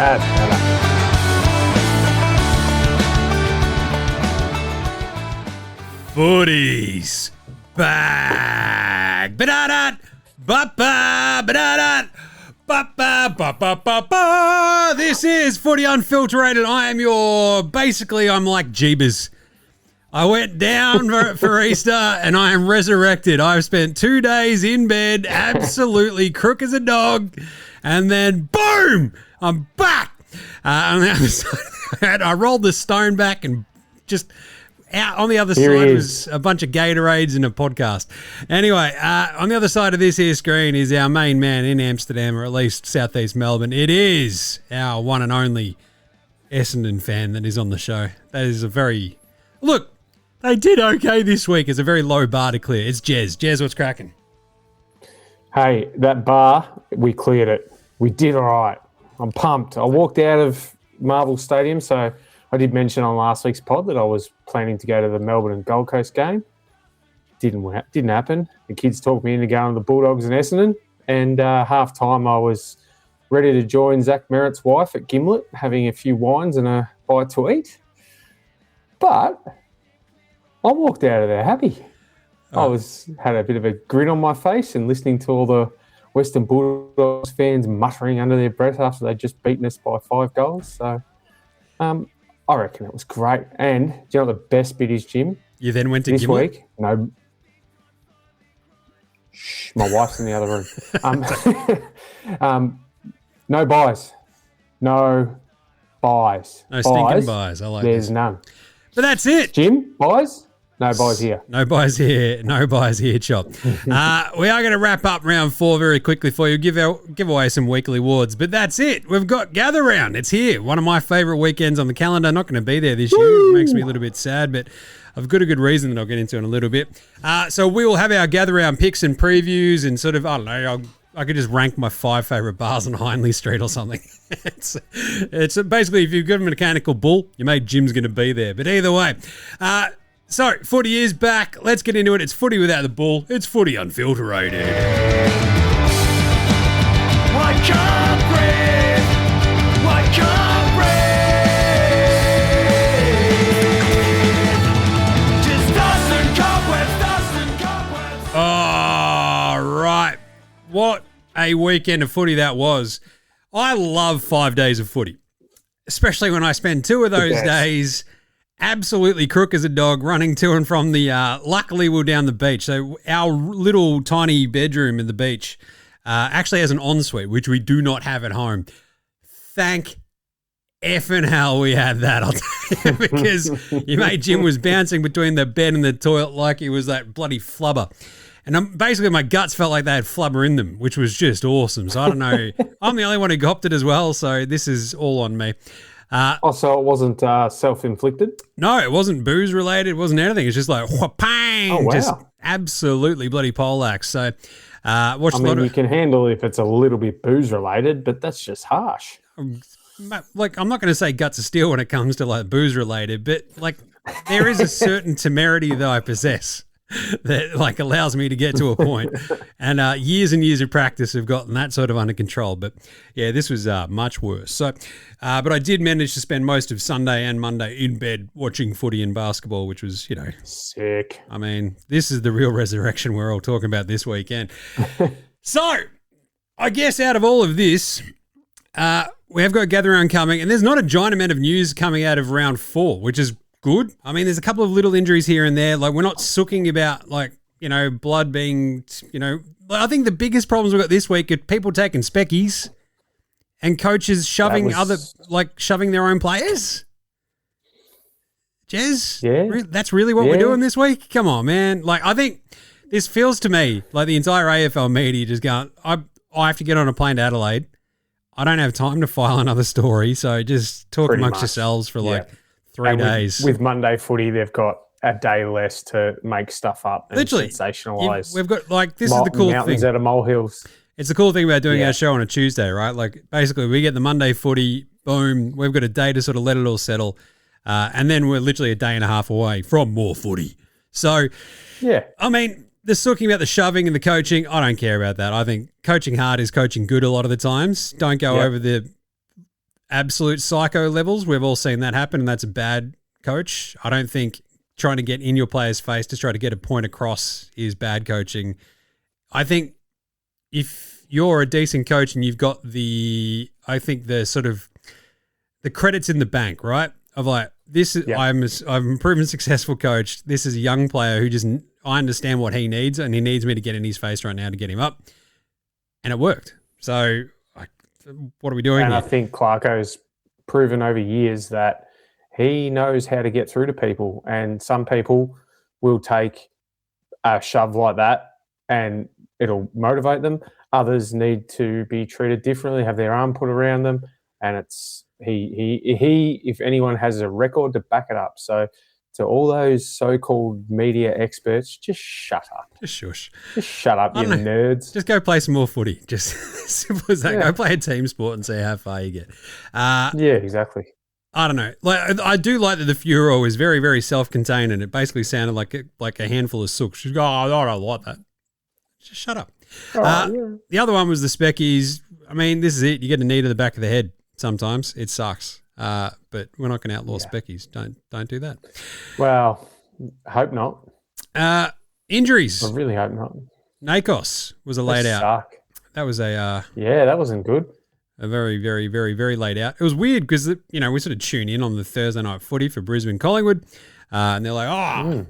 That's better. Footy's back. Ba-da-da, ba-ba, ba-da-da, ba-ba, ba-ba, ba-ba. This is Footy Unfilterated. I'm like Jeebus. I went down for Easter and I am resurrected. I've spent 2 days in bed, absolutely crook as a dog, and then boom, I'm back. On the other side, I rolled the stone back and just out on the other side was a bunch of Gatorades and a podcast. Anyway, on the other side of this here screen is our main man in Amsterdam, or at least southeast Melbourne. It is our one and only Essendon fan that is on the show. That is a very... Look, they did okay this week. It's a very low bar to clear. It's Jez. Jez, what's cracking? Hey, that bar, we cleared it. We did all right. I'm pumped. I walked out of Marvel Stadium, so I did mention on last week's pod that I was planning to go to the Melbourne and Gold Coast game. Didn't happen. The kids talked me into going to the Bulldogs and Essendon, and half-time I was ready to join Zach Merritt's wife at Gimlet, having a few wines and a bite to eat. But I walked out of there happy. Oh. I had a bit of a grin on my face and listening to all the Western Bulldogs fans muttering under their breath after they'd just beaten us by 5 goals. So I reckon it was great. And do you know what the best bit is, Jim? You then went to this Gimlet? Week? No. Shh, my wife's in the other room. No buys. No buys. No stinking buys. I like There's this. none. But that's it. Jim, buys? No buys here. No buys here. No buys here, Chop. We are going to wrap up round 4 very quickly for you, give away some weekly awards. But that's it. We've got Gather Round. It's here. One of my favourite weekends on the calendar. Not going to be there this year. It makes me a little bit sad, but I've got a good reason that I'll get into in a little bit. So we will have our Gather Round picks and previews and sort of, I don't know, I could just rank my 5 favourite bars on Hindley Street or something. It's basically, if you've got a mechanical bull, your mate Jim's going to be there. But either way, so footy is back. Let's get into it. It's footy without the bull. It's footy unfilterated. I can't breathe. I can't breathe. Just dust and cobwebs. All right. What a weekend of footy that was. I love 5 days of footy, especially when I spend 2 of those days absolutely crook as a dog running to and from the, luckily we're down the beach. So our little tiny bedroom at the beach actually has an ensuite, which we do not have at home. Thank effing hell we had that, I'll tell you, because your mate Jim was bouncing between the bed and the toilet like he was that bloody flubber. And basically my guts felt like they had flubber in them, which was just awesome. So I don't know. I'm the only one who copped it as well, so this is all on me. So it wasn't self-inflicted? No, it wasn't booze related. It wasn't anything. It's just like, bang, Oh, wow. Just absolutely bloody poleaxe. So watched you can handle it if it's a little bit booze related, but that's just harsh. Like, I'm not going to say guts of steel when it comes to like booze related, but like there is a certain temerity that I possess that like allows me to get to a point. And years and years of practice have gotten that sort of under control. But yeah, this was much worse. So, but I did manage to spend most of Sunday and Monday in bed watching footy and basketball, which was, sick. I mean, this is the real resurrection we're all talking about this weekend. So I guess out of all of this, we have got Gather Round coming, and there's not a giant amount of news coming out of round 4, which is good. I mean, there's a couple of little injuries here and there. Like, we're not sooking about, like, blood being, I think the biggest problems we've got this week are people taking speckies and coaches shoving shoving their own players. Jez? Yeah. That's really what we're doing this week? Come on, man. Like, I think this feels to me like the entire AFL media just going, I have to get on a plane to Adelaide. I don't have time to file another story, so just talk Pretty amongst much. yourselves for 3 days. With Monday footy, they've got a day less to make stuff up and Literally, sensationalise. We've got this is the cool mountains thing. out of molehills. It's the cool thing about doing our show on a Tuesday, right? Like, basically, we get the Monday footy, boom, we've got a day to sort of let it all settle, and then we're literally a day and a half away from more footy. So, I mean, the talking about the shoving and the coaching, I don't care about that. I think coaching hard is coaching good a lot of the times. Don't go over the absolute psycho levels. We've all seen that happen, and that's a bad coach. I don't think trying to get in your player's face to try to get a point across is bad coaching. I think if you're a decent coach and you've got the credits in the bank, right? Of like, this is, I'm a proven successful coach. This is a young player who I understand what he needs, and he needs me to get in his face right now to get him up. And it worked. So what are we doing here? I think Clarko's proven over years that he knows how to get through to people, and some people will take a shove like that and it'll motivate them. Others need to be treated differently, have their arm put around them, and it's he if anyone has a record to back it up. So to all those so-called media experts, just shut up. Just shush. Just shut up, you nerds. Just go play some more footy. Just as simple as that. Yeah. Go play a team sport and see how far you get. Yeah, exactly. I don't know. Like, I do like that the furor is very, very self-contained, and it basically sounded like a handful of sooks. She's going, I don't like that. Just shut up. The other one was the Speckies. I mean, this is it. You get a knee to the back of the head sometimes. It sucks. But we're not going to outlaw Speckies. Don't do that. Well, hope not. Injuries. I really hope not. Daicos was a laid out. Suck. That was a that wasn't good. A very, very, very, very laid out. It was weird because we sort of tune in on the Thursday night footy for Brisbane Collingwood, and they're like,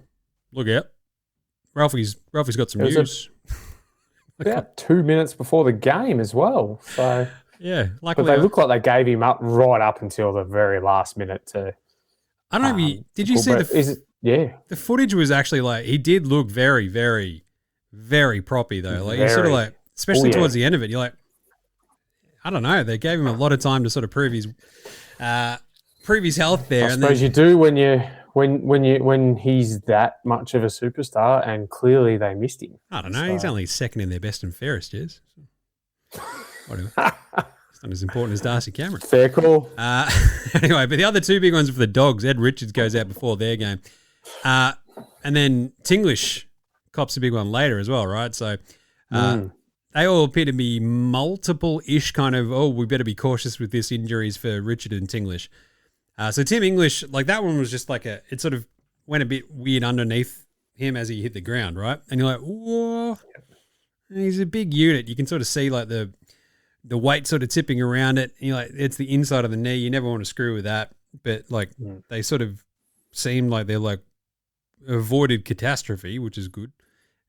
look out, Ralphie's got some news. About 2 minutes before the game as well. So yeah, but they look like they gave him up right up until the very last minute to. I don't know. Did you see the footage was actually like he did look very, very, very proppy though. Like he sort of like, especially towards the end of it, you're like, I don't know. They gave him a lot of time to sort of prove his health there. I suppose you do when he's that much of a superstar, and clearly they missed him. I don't know. So. He's only second in their best and fairest, Jez. Whatever. It's not as important as Darcy Cameron. Fair call. Anyway, but the other two big ones for the Dogs, Ed Richards goes out before their game. And then Tinglish cops a big one later as well, right? So they all appear to be multiple-ish kind of, we better be cautious with this injuries for Richard and Tinglish. So Tim English, like that one was just like it sort of went a bit weird underneath him as he hit the ground, right? And you're like, whoa. And he's a big unit. You can sort of see like the weight sort of tipping around it. And you're like, it's the inside of the knee. You never want to screw with that. But like they sort of seem like they're like avoided catastrophe, which is good.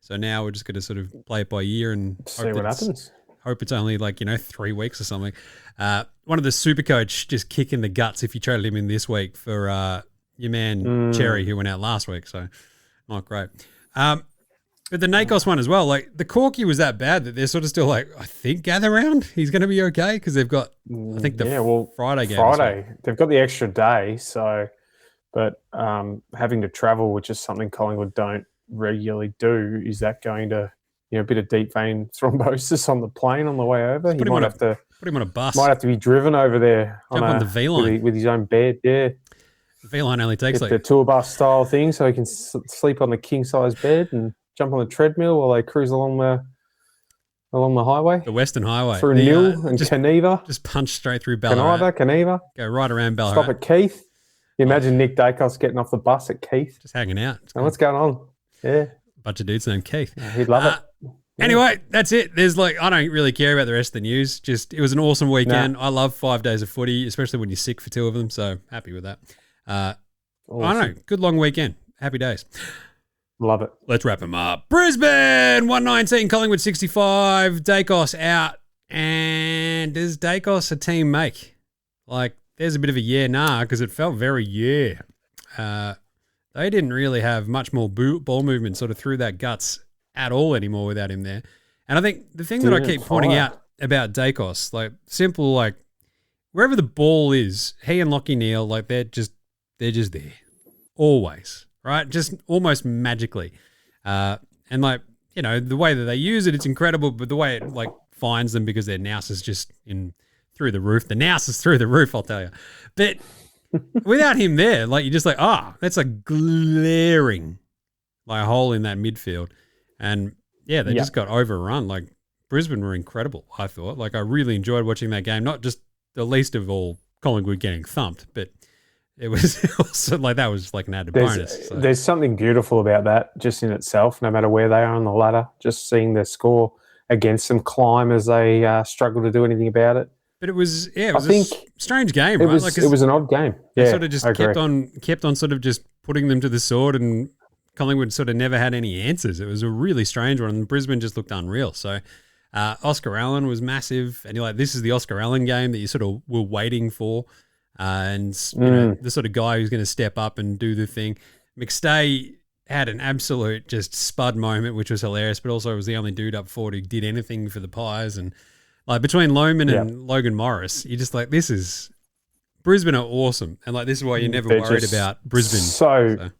So now we're just going to sort of play it by ear and see what happens. Hope it's only 3 weeks or something. One of the super coach just kicking the guts if you traded him in this week for your man Cherry who went out last week. So not great. But the Daicos one as well, like the Corky was that bad that they're sort of still like, I think gather round. He's going to be okay because they've got, I think Friday game. Friday. They've got the extra day. So, but having to travel, which is something Collingwood don't regularly do, is that going to a bit of deep vein thrombosis on the plane on the way over? He might have to put him on a bus. Might have to be driven over there on the V-line with his own bed. Yeah, the V-line only takes the tour bus style thing, so he can sleep on the king size bed and jump on the treadmill while they cruise along the highway, the Western Highway through Nil and Caneva. Just punch straight through Ballarat. Caneva. Go right around Ballarat. Stop at Keith. You imagine Nick Daicos getting off the bus at Keith, just hanging out. And what's going on? Yeah, bunch of dudes named Keith. Yeah, he'd love it. Anyway, that's it. There's I don't really care about the rest of the news. Just it was an awesome weekend. I love 5 days of footy, especially when you're sick for 2 of them. So happy with that. Awesome. I don't know. Good long weekend. Happy days. Love it. Let's wrap them up. Brisbane 119, Collingwood 65. Daicos out. And does Daicos a team make? There's a bit of a nah because it felt very they didn't really have much more ball movement sort of through that guts at all anymore without him there. And I think the thing that I keep pointing out about Daicos, simple, wherever the ball is, he and Lachie Neale, they're just there. Always. Right? Just almost magically. And the way that they use it, it's incredible, but the way it finds them because their nous is just through the roof. The nous is through the roof, I'll tell you. But without him there, you're just that's a glaring hole in that midfield. And yeah, they just got overrun. Brisbane were incredible, I thought. I really enjoyed watching that game, not just the least of all Collingwood getting thumped, but it was also like that was like an added bonus. So. There's something beautiful about that just in itself, no matter where they are on the ladder, just seeing their score against them climb as they struggle to do anything about it. But it was a strange game, right? It was an odd game. Yeah, they sort of just kept on sort of just putting them to the sword, and Collingwood sort of never had any answers. It was a really strange one, and Brisbane just looked unreal. So Oscar Allen was massive, and you're like, this is the Oscar Allen game that you sort of were waiting for, and you know, the sort of guy who's going to step up and do the thing. McStay had an absolute just Spud moment, which was hilarious, but also was the only dude up forward who did anything for the Pies. And like between Lohman and Logan Morris, you're just like, Brisbane are awesome, and like this is why you're never worried about Brisbane. So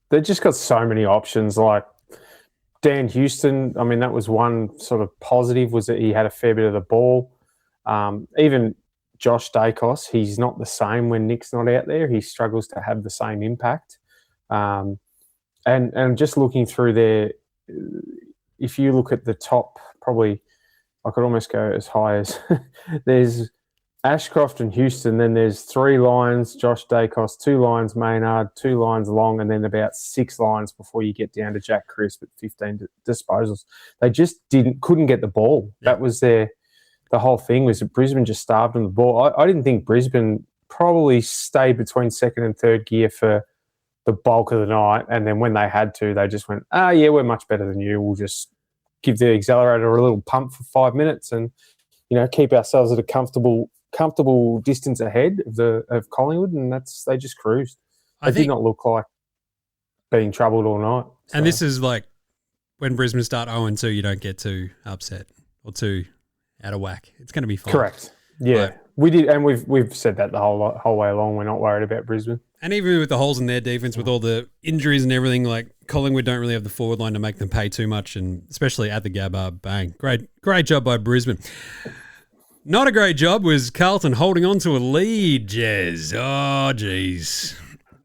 they've just got so many options. Like Dan Houston, I mean, that was one sort of positive, was that he had a fair bit of the ball. Even Josh Daicos, he's not the same when Nick's not out there. He struggles to have the same impact. And just looking through there, if you look at the top, probably I could almost go as high as there's Ashcroft and Houston, then there's 3 lines, Josh Daicos, 2 lines Maynard, 2 lines Long, and then about 6 lines before you get down to Jack Crisp at 15 disposals. They just couldn't get the ball. That was the whole thing, was that Brisbane just starved on the ball. I didn't think Brisbane probably stayed between second and third gear for the bulk of the night, and then when they had to, they just went, yeah, we're much better than you. We'll just give the accelerator a little pump for 5 minutes and, you know, keep ourselves at a comfortable distance ahead of Collingwood, and they just cruised. They did not look like being troubled all night. So. And this is like when Brisbane start 0-2, you don't get too upset or too out of whack. It's going to be fine. Correct. Yeah, we did, and we've said that the whole way along. We're not worried about Brisbane. And even with the holes in their defense, with all the injuries and everything, like Collingwood don't really have the forward line to make them pay too much, and especially at the Gabba, bang, great job by Brisbane. Not a great job was Carlton holding on to a lead, Jez. Oh, geez.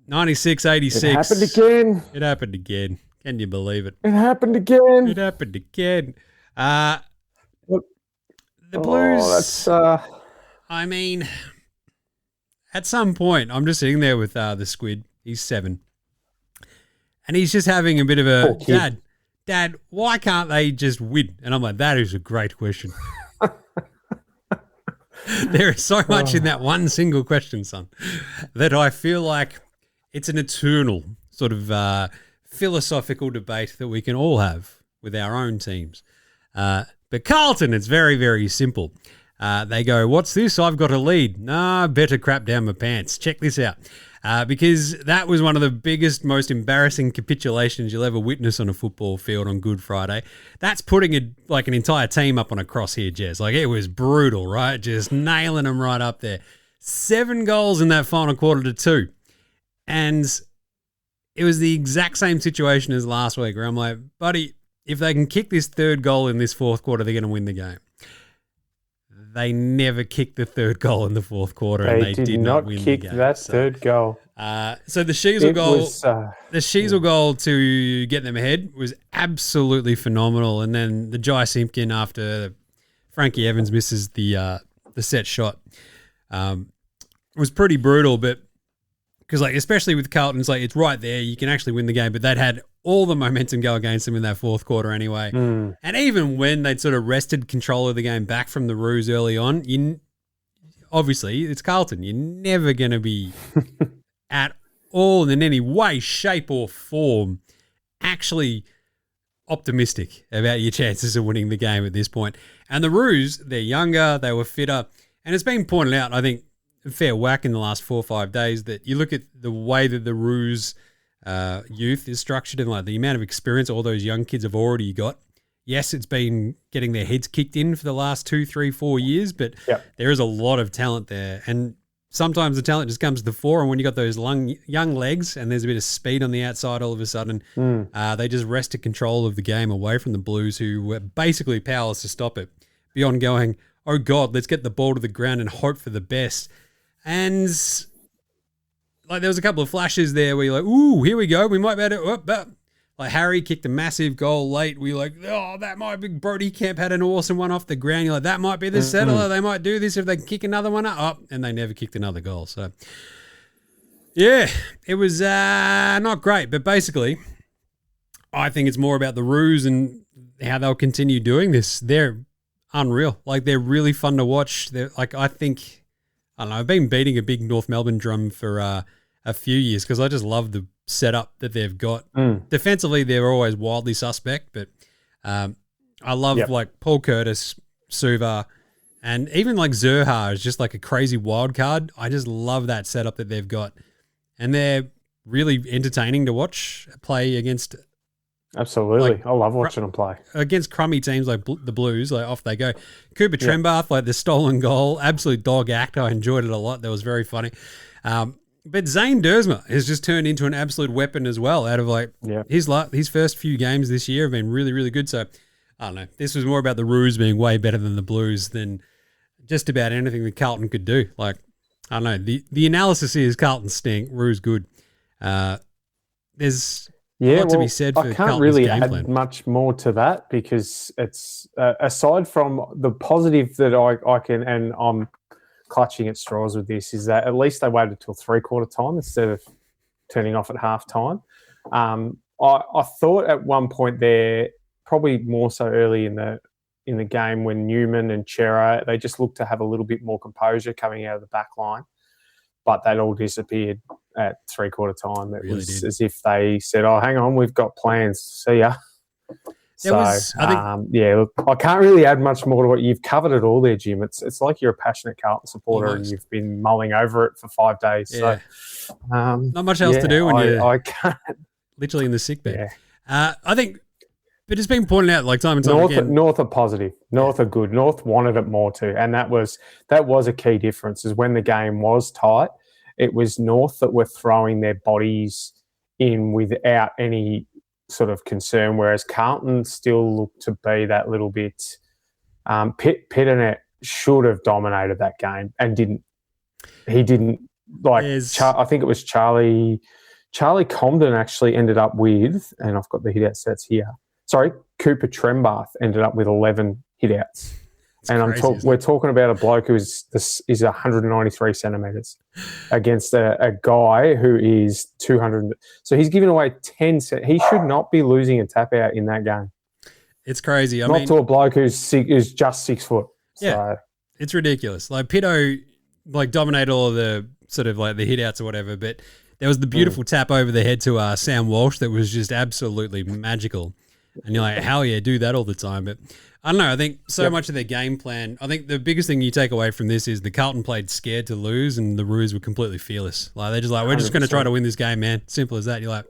96-86. It happened again. It happened again. Can you believe it? It happened again. It happened again. The Blues, I mean, at some point, I'm just sitting there with the squid. He's 7. And he's just having a bit of a, Dad, why can't they just win? And I'm like, that is a great question. There is so much in that one single question, son, that I feel like it's an eternal sort of philosophical debate that we can all have with our own teams. But Carlton, it's very, very simple. They go, what's this? I've got a lead. Nah, better crap down my pants. Check this out. Because that was one of the biggest, most embarrassing capitulations you'll ever witness on a football field on Good Friday. That's putting an entire team up on a cross here, Jez. Like, it was brutal, right? Just nailing them right up there. 7 goals in that final quarter to 2. And it was the exact same situation as last week, where I'm like, buddy, if they can kick this 3rd goal in this 4th quarter, they're going to win the game. They never kicked the 3rd goal in the 4th quarter, and they did not win the game. Kick that 3rd goal. So the Sheasel goal, to get them ahead was absolutely phenomenal, and then the Jai Simpkin after Frankie Evans misses the set shot was pretty brutal. But because especially with Carlton, it's right there, you can actually win the game. But they'd had all the momentum go against them in that 4th quarter anyway. And even when they'd sort of wrested control of the game back from the Roos early on, obviously it's Carlton. You're never going to be at all in any way, shape or form actually optimistic about your chances of winning the game at this point. And the Roos, they're younger, they were fitter. And it's been pointed out, I think, a fair whack in the last 4 or 5 days, that you look at the way that the Roos youth is structured and the amount of experience all those young kids have already got. Yes, it's been getting their heads kicked in for the last 2, 3, 4 years, but there is a lot of talent there. And sometimes the talent just comes to the fore, and when you got those young legs and there's a bit of speed on the outside, all of a sudden they just wrested control of the game away from the Blues, who were basically powerless to stop it, beyond going, oh God, let's get the ball to the ground and hope for the best. And there was a couple of flashes there where you're like, ooh, here we go. We might be able to, Like Harry kicked a massive goal late. We were like, oh, that might be Brody Kemp had an awesome one off the ground. You're like, that might be the settler. They might do this if they can kick another one up. Oh, and they never kicked another goal. So, yeah, it was not great. But basically, I think it's more about the Roos and how they'll continue doing this. They're unreal. Like, they're really fun to watch. They're like, I don't know, I've been beating a big North Melbourne drum for a few years because I just love the setup that they've got. Defensively, they're always wildly suspect, but I love like Paul Curtis, Suva, and even like Zerha is just like a crazy wild card. I just love that setup that they've got. And they're really entertaining to watch play against. Absolutely. Like, I love watching them play. Against crummy teams like the Blues, like off they go. Cooper Trembath, like the stolen goal, absolute dog act. I enjoyed it a lot. That was very funny. But Zane Dersma has just turned into an absolute weapon as well. Out of like his first few games this year have been really, really good. So I don't know. This was more about the Roos being way better than the Blues than just about anything that Carlton could do. Like, I don't know. The analysis is Carlton stink, Roos good. There's a lot to be said for I can't Carlton's really game add plan. much more to that because it's aside from the positive that I can, and I'm clutching at straws with this, is that at least they waited till 3/4 time instead of turning off at half time. I thought at one point there, probably more so early in the game when Newman and Chera, they just looked to have a little bit more composure coming out of the back line, but that all disappeared at 3/4 time. It Really was did. as if they said, "Oh, hang on, we've got plans. See ya." Look, I can't really add much more to what you've covered it all there, Jim. It's like you're a passionate Carlton supporter Almost. and you've been mulling over it for 5 days. Yeah. So, Not much else to do when you're I can't. literally in the sick bed. Yeah. I think, but it's been pointed out like time and time again. North are positive. North are good. North wanted it more too, and that was a key difference. Is when the game was tight, it was North that were throwing their bodies in without any sort of concern, whereas Carlton still looked to be that little bit. Pitternet should have dominated that game and didn't. He didn't. Like I think it was Charlie Comden actually ended up with, and I've got the hit-out stats here. Sorry, Cooper Trembath ended up with 11 hit-outs. And crazy, we're talking about a bloke who is 193 centimetres against a guy who is 200. So he's giving away 10. He should not be losing a tap out in that game. It's crazy. I Not mean, to a bloke who's just 6 foot. Yeah. So, it's ridiculous. Like Pitto, like dominated all of the sort of like the hit outs or whatever, but there was the beautiful tap over the head to Sam Walsh that was just absolutely magical. And you're like, hell yeah, do that all the time. But I don't know. I think so much of their game plan, I think the biggest thing you take away from this is the Carlton played scared to lose and the Roos were completely fearless. Like they're just like, we're just going to try to win this game, man. Simple as that. You're like,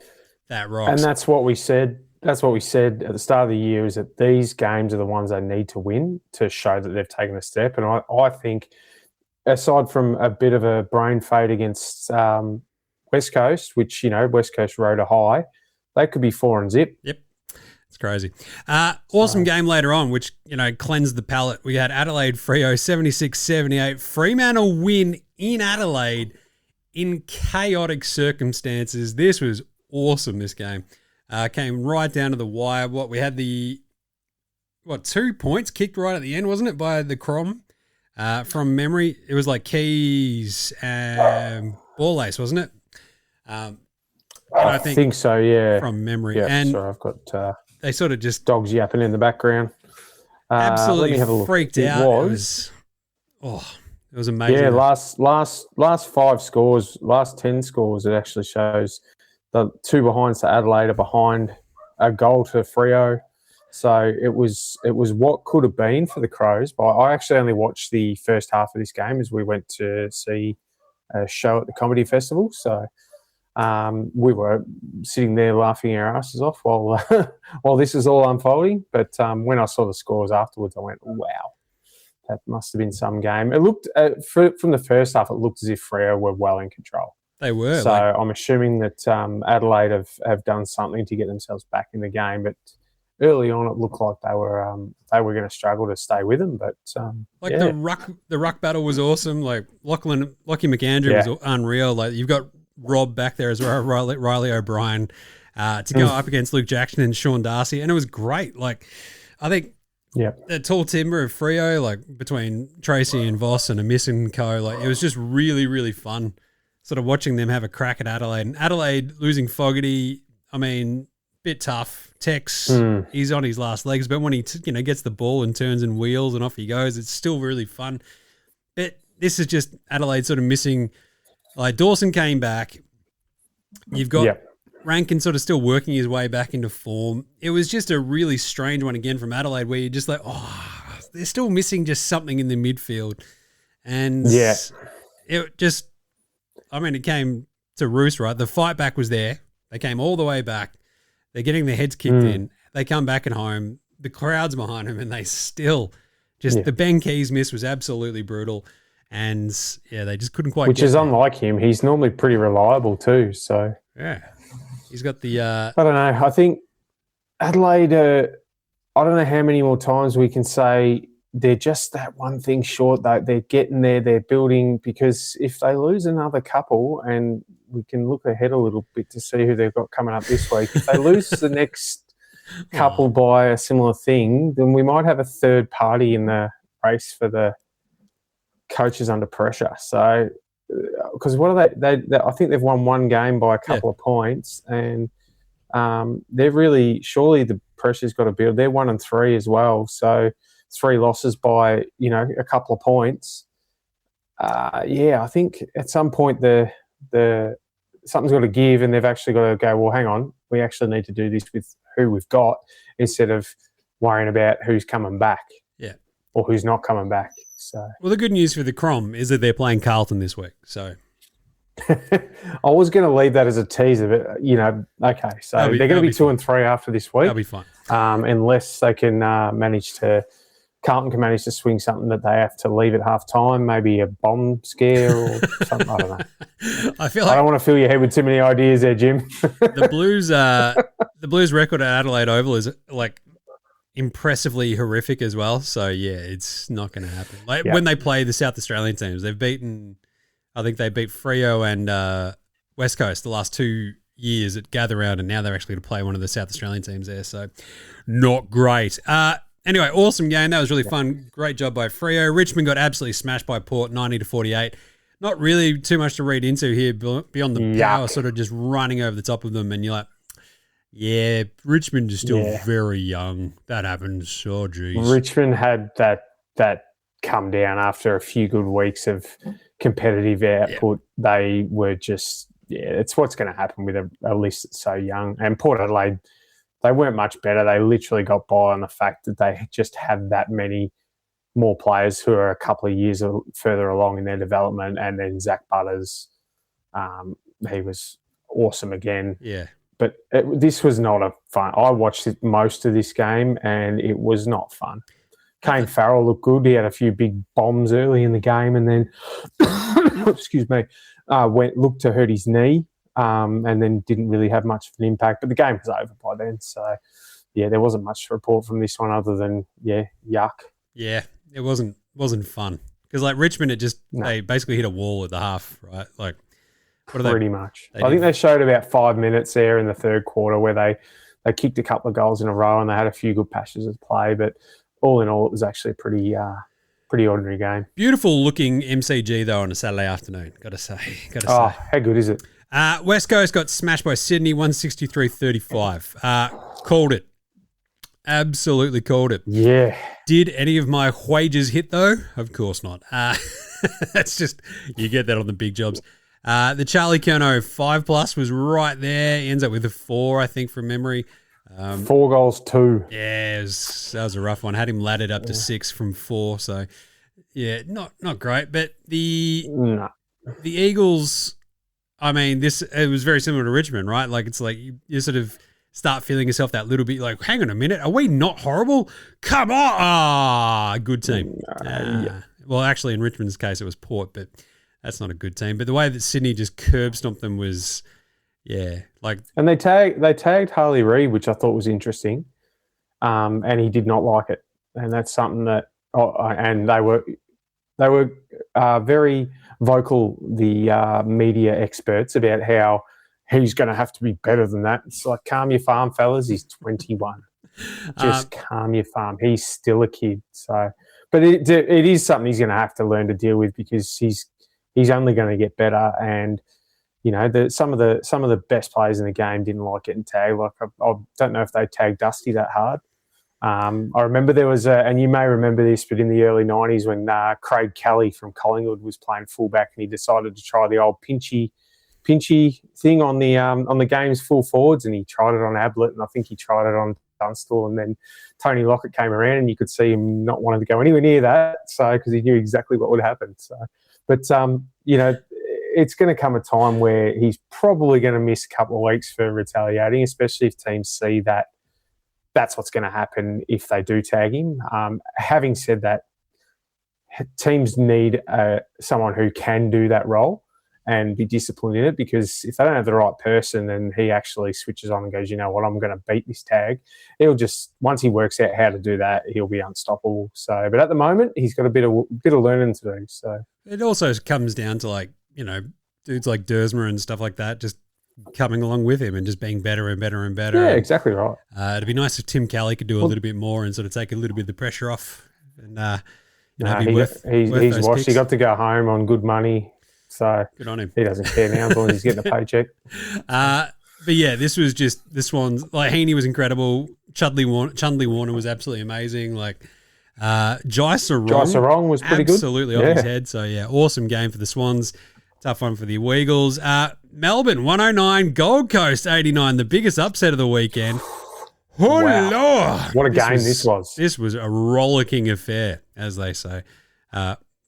that rocks. And that's what we said. That's what we said at the start of the year, is that these games are the ones they need to win to show that they've taken a step. And I think, aside from a bit of a brain fade against West Coast, which, West Coast rode a high, they could be 4-0. Yep. It's crazy. Awesome game later on, which, cleansed the palate. We had Adelaide Freo 76-78. Fremantle win in Adelaide in chaotic circumstances. This was awesome, this game. Came right down to the wire. We had 2 points kicked right at the end, wasn't it, by the Crom? From memory, it was like Keys and Ball Ace, wasn't it? I think so, yeah. From memery. Yeah, and sorry, I've got they sort of just dogs yapping in the background. absolutely let me have a look. freaked out. It was amazing. Yeah, last 5 scores, last 10 scores, it actually shows the 2 behinds to Adelaide are behind a goal to Freo. So it was what could have been for the Crows. But I actually only watched the first half of this game as we went to see a show at the Comedy Festival. So we were sitting there laughing our asses off while this is all unfolding. But when I saw the scores afterwards, I went, wow, that must have been some game. It looked, from the first half, it looked as if Freo were well in control. They were. So I'm assuming that Adelaide have done something to get themselves back in the game. But early on, it looked like they were going to struggle to stay with them. But the ruck battle was awesome. Like Lachie McAndrew was unreal. Like you've got Rob back there as well, Riley O'Brien. to go up against Luke Jackson and Sean Darcy, and it was great. Like, I think the tall timber of Freo, like between Tracy and Voss and Amiss and co, like it was just really, really fun sort of watching them have a crack at Adelaide. And Adelaide losing Fogarty, I mean, bit tough. Tex, he's on his last legs, but when he gets the ball and turns and wheels and off he goes, it's still really fun. But this is just Adelaide sort of missing. Like Dawson came back. You've got Rankin sort of still working his way back into form. It was just a really strange one again from Adelaide where you're just like, oh, they're still missing just something in the midfield. And it just, I mean, it came to roost, right? The fight back was there. They came all the way back. They're getting their heads kicked in. They come back at home. The crowd's behind them and they still just, the Ben Keys miss was absolutely brutal. And they just couldn't quite Which is unlike him. He's normally pretty reliable too. So, he's got the. I don't know. I think Adelaide, I don't know how many more times we can say they're just that one thing short. That they're getting there, they're building, because if they lose another couple, and we can look ahead a little bit to see who they've got coming up this week, if they lose the next couple by a similar thing, then we might have a third party in the race for the coaches under pressure. So, because what are they? I think they've won one game by a couple of points, and they're really, surely the pressure's got to build. They're 1-3 as well, so 3 losses by a couple of points. I think at some point the something's got to give, and they've actually got to go, well, hang on, we actually need to do this with who we've got instead of worrying about who's coming back, or who's not coming back. So, well, the good news for the Crom is that they're playing Carlton this week. So, I was going to leave that as a teaser, but okay. So they're going to be 2-3 after this week. That'll be fine, unless they can Carlton can manage to swing something that they have to leave at half time, maybe a bomb scare or something. I don't know. I feel like I don't want to fill your head with too many ideas there, Jim. The Blues record at Adelaide Oval is like impressively horrific as well. So it's not going to happen. Like when they play the South Australian teams, I think they beat Freo and West Coast the last 2 years at Gather Round, and now they're actually going to play one of the South Australian teams there. So not great. Anyway, awesome game. That was really fun. Great job by Freo. Richmond got absolutely smashed by Port, 90-48. Not really too much to read into here beyond the power sort of just running over the top of them. And you're like, Richmond is still very young. That happens. Oh, geez. Richmond had that come down after a few good weeks of competitive output. They were just, it's what's going to happen with a list that's so young. And Port Adelaide, they weren't much better. They literally got by on the fact that they just have that many more players who are a couple of years further along in their development. And then Zach Butters, he was awesome again. Yeah. But this was not a fun. I watched most of this game, and it was not fun. Kane Farrell looked good. He had a few big bombs early in the game, and then, excuse me, looked to hurt his knee. And then didn't really have much of an impact. But the game was over by then. So, there wasn't much to report from this one other than, yuck. Yeah, it wasn't fun. Because, Richmond, they basically hit a wall at the half, right? Like, what are they? Pretty much. I think they showed about 5 minutes there in the third quarter where they kicked a couple of goals in a row and they had a few good passages of play. But all in all, it was actually a pretty ordinary game. Beautiful looking MCG, though, on a Saturday afternoon, got to say. Oh, how good is it? West Coast got smashed by Sydney, 163-35. Called it. Absolutely called it. Yeah. Did any of my wages hit, though? Of course not. That's just, you get that on the big jobs. The Charlie Curnow 5+ was right there. He ends up with a 4, I think, from memory. 4 goals, 2. Yeah, that was a rough one. Had him laddered up to 6 from 4. So, not great. But the Eagles... I mean, it was very similar to Richmond, right? Like, it's like you sort of start feeling yourself that little bit like, hang on a minute, are we not horrible? Come on. Good team. Well, actually, in Richmond's case, it was Port, but that's not a good team. But the way that Sydney just curb stomped them was, And they tagged Harley Reid, which I thought was interesting, and he did not like it. And that's something that, and they were very vocal, the media experts, about how he's going to have to be better than that. It's like, calm your farm, fellas. He's 21. Just calm your farm. He's still a kid. So, but it is something he's going to have to learn to deal with, because he's only going to get better. And you know, some of the best players in the game didn't like getting tagged. Like I don't know if they tagged Dusty that hard. I remember there was and you may remember this, but in the early 90s when Craig Kelly from Collingwood was playing fullback, and he decided to try the old pinchy thing on the game's full forwards, and he tried it on Ablett, and I think he tried it on Dunstall, and then Tony Lockett came around, and you could see him not wanting to go anywhere near that, so because he knew exactly what would happen. So, but you know, it's going to come a time where he's probably going to miss a couple of weeks for retaliating, especially if teams see that that's what's going to happen if they do tag him. Having said that, teams need someone who can do that role and be disciplined in it, because if they don't have the right person and he actually switches on and goes, you know what, I'm going to beat this tag, he'll just, once he works out how to do that, he'll be unstoppable. So, but at the moment, he's got a bit of learning to do. So it also comes down to, like, you know, dudes like Dersma and stuff like that, just coming along with him and just being better and better and better. Yeah, exactly right. It'd be nice if Tim Kelly could do a little bit more and sort of take a little bit of the pressure off. And you know, he's watched. He got to go home on good money, so good on him. He doesn't care now as long as he's getting a paycheck. But yeah, this was just the Swans. Like, Heaney was incredible. Chudley Warner was absolutely amazing. Like Jai Sarong was pretty good, absolutely off his head. So yeah, awesome game for the Swans. Tough one for the Weagles. Melbourne 109, Gold Coast 89. The biggest upset of the weekend. Oh, wow. Lord. What a game this was. This was a rollicking affair, as they say.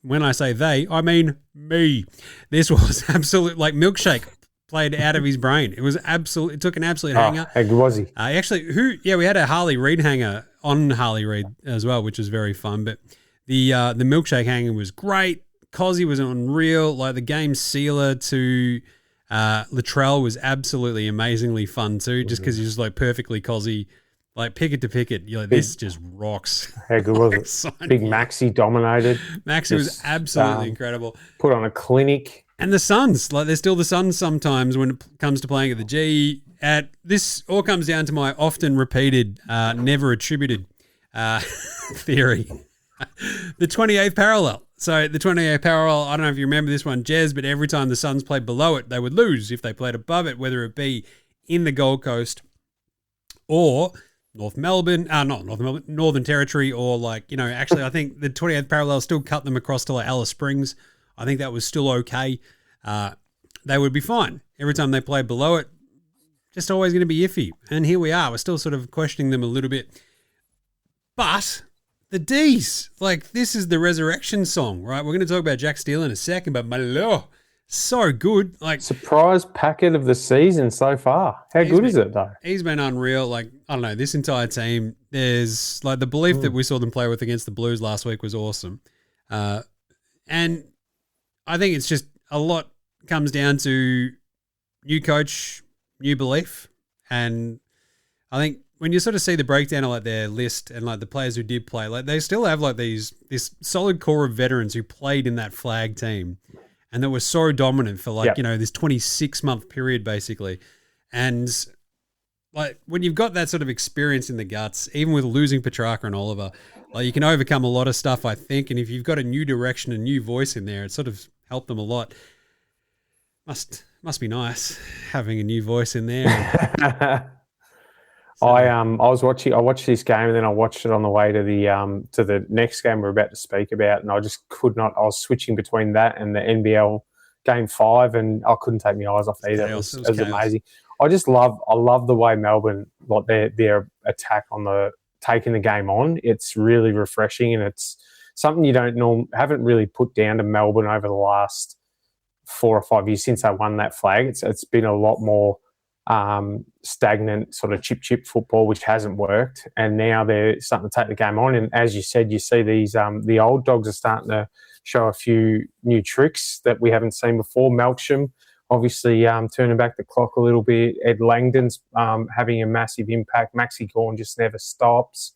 When I say they, I mean me. This was absolute, like, milkshake played out of his brain. It was absolute. It took an absolute hanger. How good was he? We had a Harley Reid hanger on Harley Reid as well, which was very fun. But the milkshake hanger was great. Cozzy was unreal. Like, the game sealer to Latrell was absolutely amazingly fun too, just because he was like perfectly Cozzy, like picket to picket. You're like, this just rocks. How good was it? Big Maxi dominated. Maxi was absolutely incredible. Put on a clinic. And the Suns, like, they're still the Suns sometimes when it comes to playing at the G. This all comes down to my often repeated, never attributed theory. The 28th parallel. So the 28th parallel, I don't know if you remember this one, Jez, but every time the Suns played below it, they would lose. If they played above it, whether it be in the Gold Coast or Northern Territory, or, like, you know, actually I think the 28th parallel still cut them across to, like, Alice Springs. I think that was still okay. They would be fine. Every time they played below it, just always going to be iffy. And here we are. We're still sort of questioning them a little bit. But the D's, like, this is the resurrection song, right? We're going to talk about Jack Steele in a second, but my Lord, so good. Like, surprise packet of the season so far. How good is it, though? He's been unreal. Like, I don't know, this entire team, there's, like, the belief that we saw them play with against the Blues last week was awesome. And I think it's just a lot comes down to new coach, new belief. And I think when you sort of see the breakdown of, like, their list and, like, the players who did play, like, they still have, like, this solid core of veterans who played in that flag team and that was so dominant for, like, you know, this 26-month period basically. And, like, when you've got that sort of experience in the guts, even with losing Petrarca and Oliver, like, you can overcome a lot of stuff, I think. And if you've got a new direction, a new voice in there, it sort of helped them a lot. Must be nice having a new voice in there. I watched this game, and then I watched it on the way to the next game we're about to speak about, and I just could not. I was switching between that and the NBL Game 5, and I couldn't take my eyes off either. It was amazing. I love the way Melbourne, like, their attack on the taking the game on. It's really refreshing, and it's something you haven't really put down to Melbourne over the last 4 or 5 years since they won that flag. It's been a lot more stagnant sort of chip football, which hasn't worked, and now they're starting to take the game on. And as you said, you see these the old dogs are starting to show a few new tricks that we haven't seen before. Melksham obviously turning back the clock a little bit. Ed Langdon's having a massive impact. Maxi Gawn just never stops,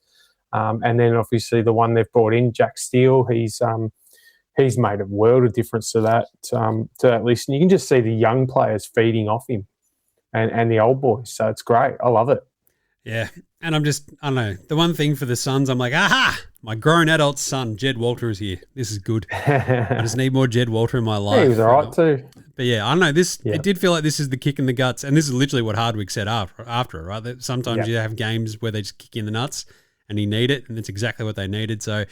and then obviously the one they've brought in, Jack Steele, he's made a world of difference to that list. And you can just see the young players feeding off him. and the old boys. So it's great. I love it. Yeah. And I don't know. The one thing for the Suns, I'm like, aha, my grown adult son, Jed Walter, is here. This is good. I just need more Jed Walter in my life. Yeah, he was all right too. But yeah, I don't know. It did feel like this is the kick in the guts. And this is literally what Hardwick said after it, right? That sometimes you have games where they just kick you in the nuts and you need it. And it's exactly what they needed. So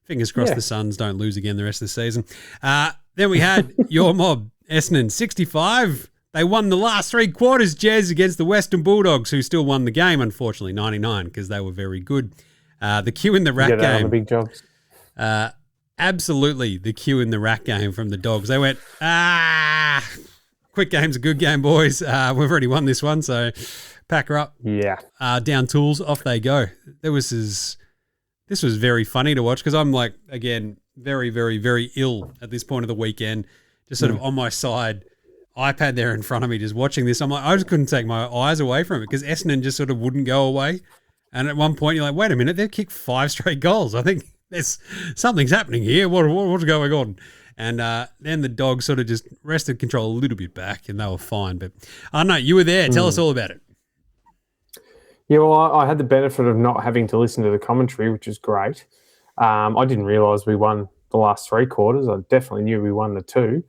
fingers crossed the Suns don't lose again the rest of the season. Then we had your mob, Essendon, 65. They won the last 3 quarters, Jez, against the Western Bulldogs, who still won the game, unfortunately, 99, because they were very good. The Q in the rack game. On the big jobs. Absolutely, the Q in the rack game from the Dogs. They went, quick game's a good game, boys. We've already won this one, so pack her up. Yeah. Down tools, off they go. This was very funny to watch because I'm like, again, very, very, very ill at this point of the weekend, just sort of on my side, iPad there in front of me, just watching this. I'm like, I just couldn't take my eyes away from it because Essendon just sort of wouldn't go away. And at one point, you're like, wait a minute, they've kicked 5 straight goals. I think something's happening here. What's going on? And then the Dogs sort of just wrested control a little bit back, and they were fine. But I don't know, you were there. Tell us all about it. Yeah, well, I had the benefit of not having to listen to the commentary, which is great. I didn't realise we won the last 3 quarters. I definitely knew we won the 2.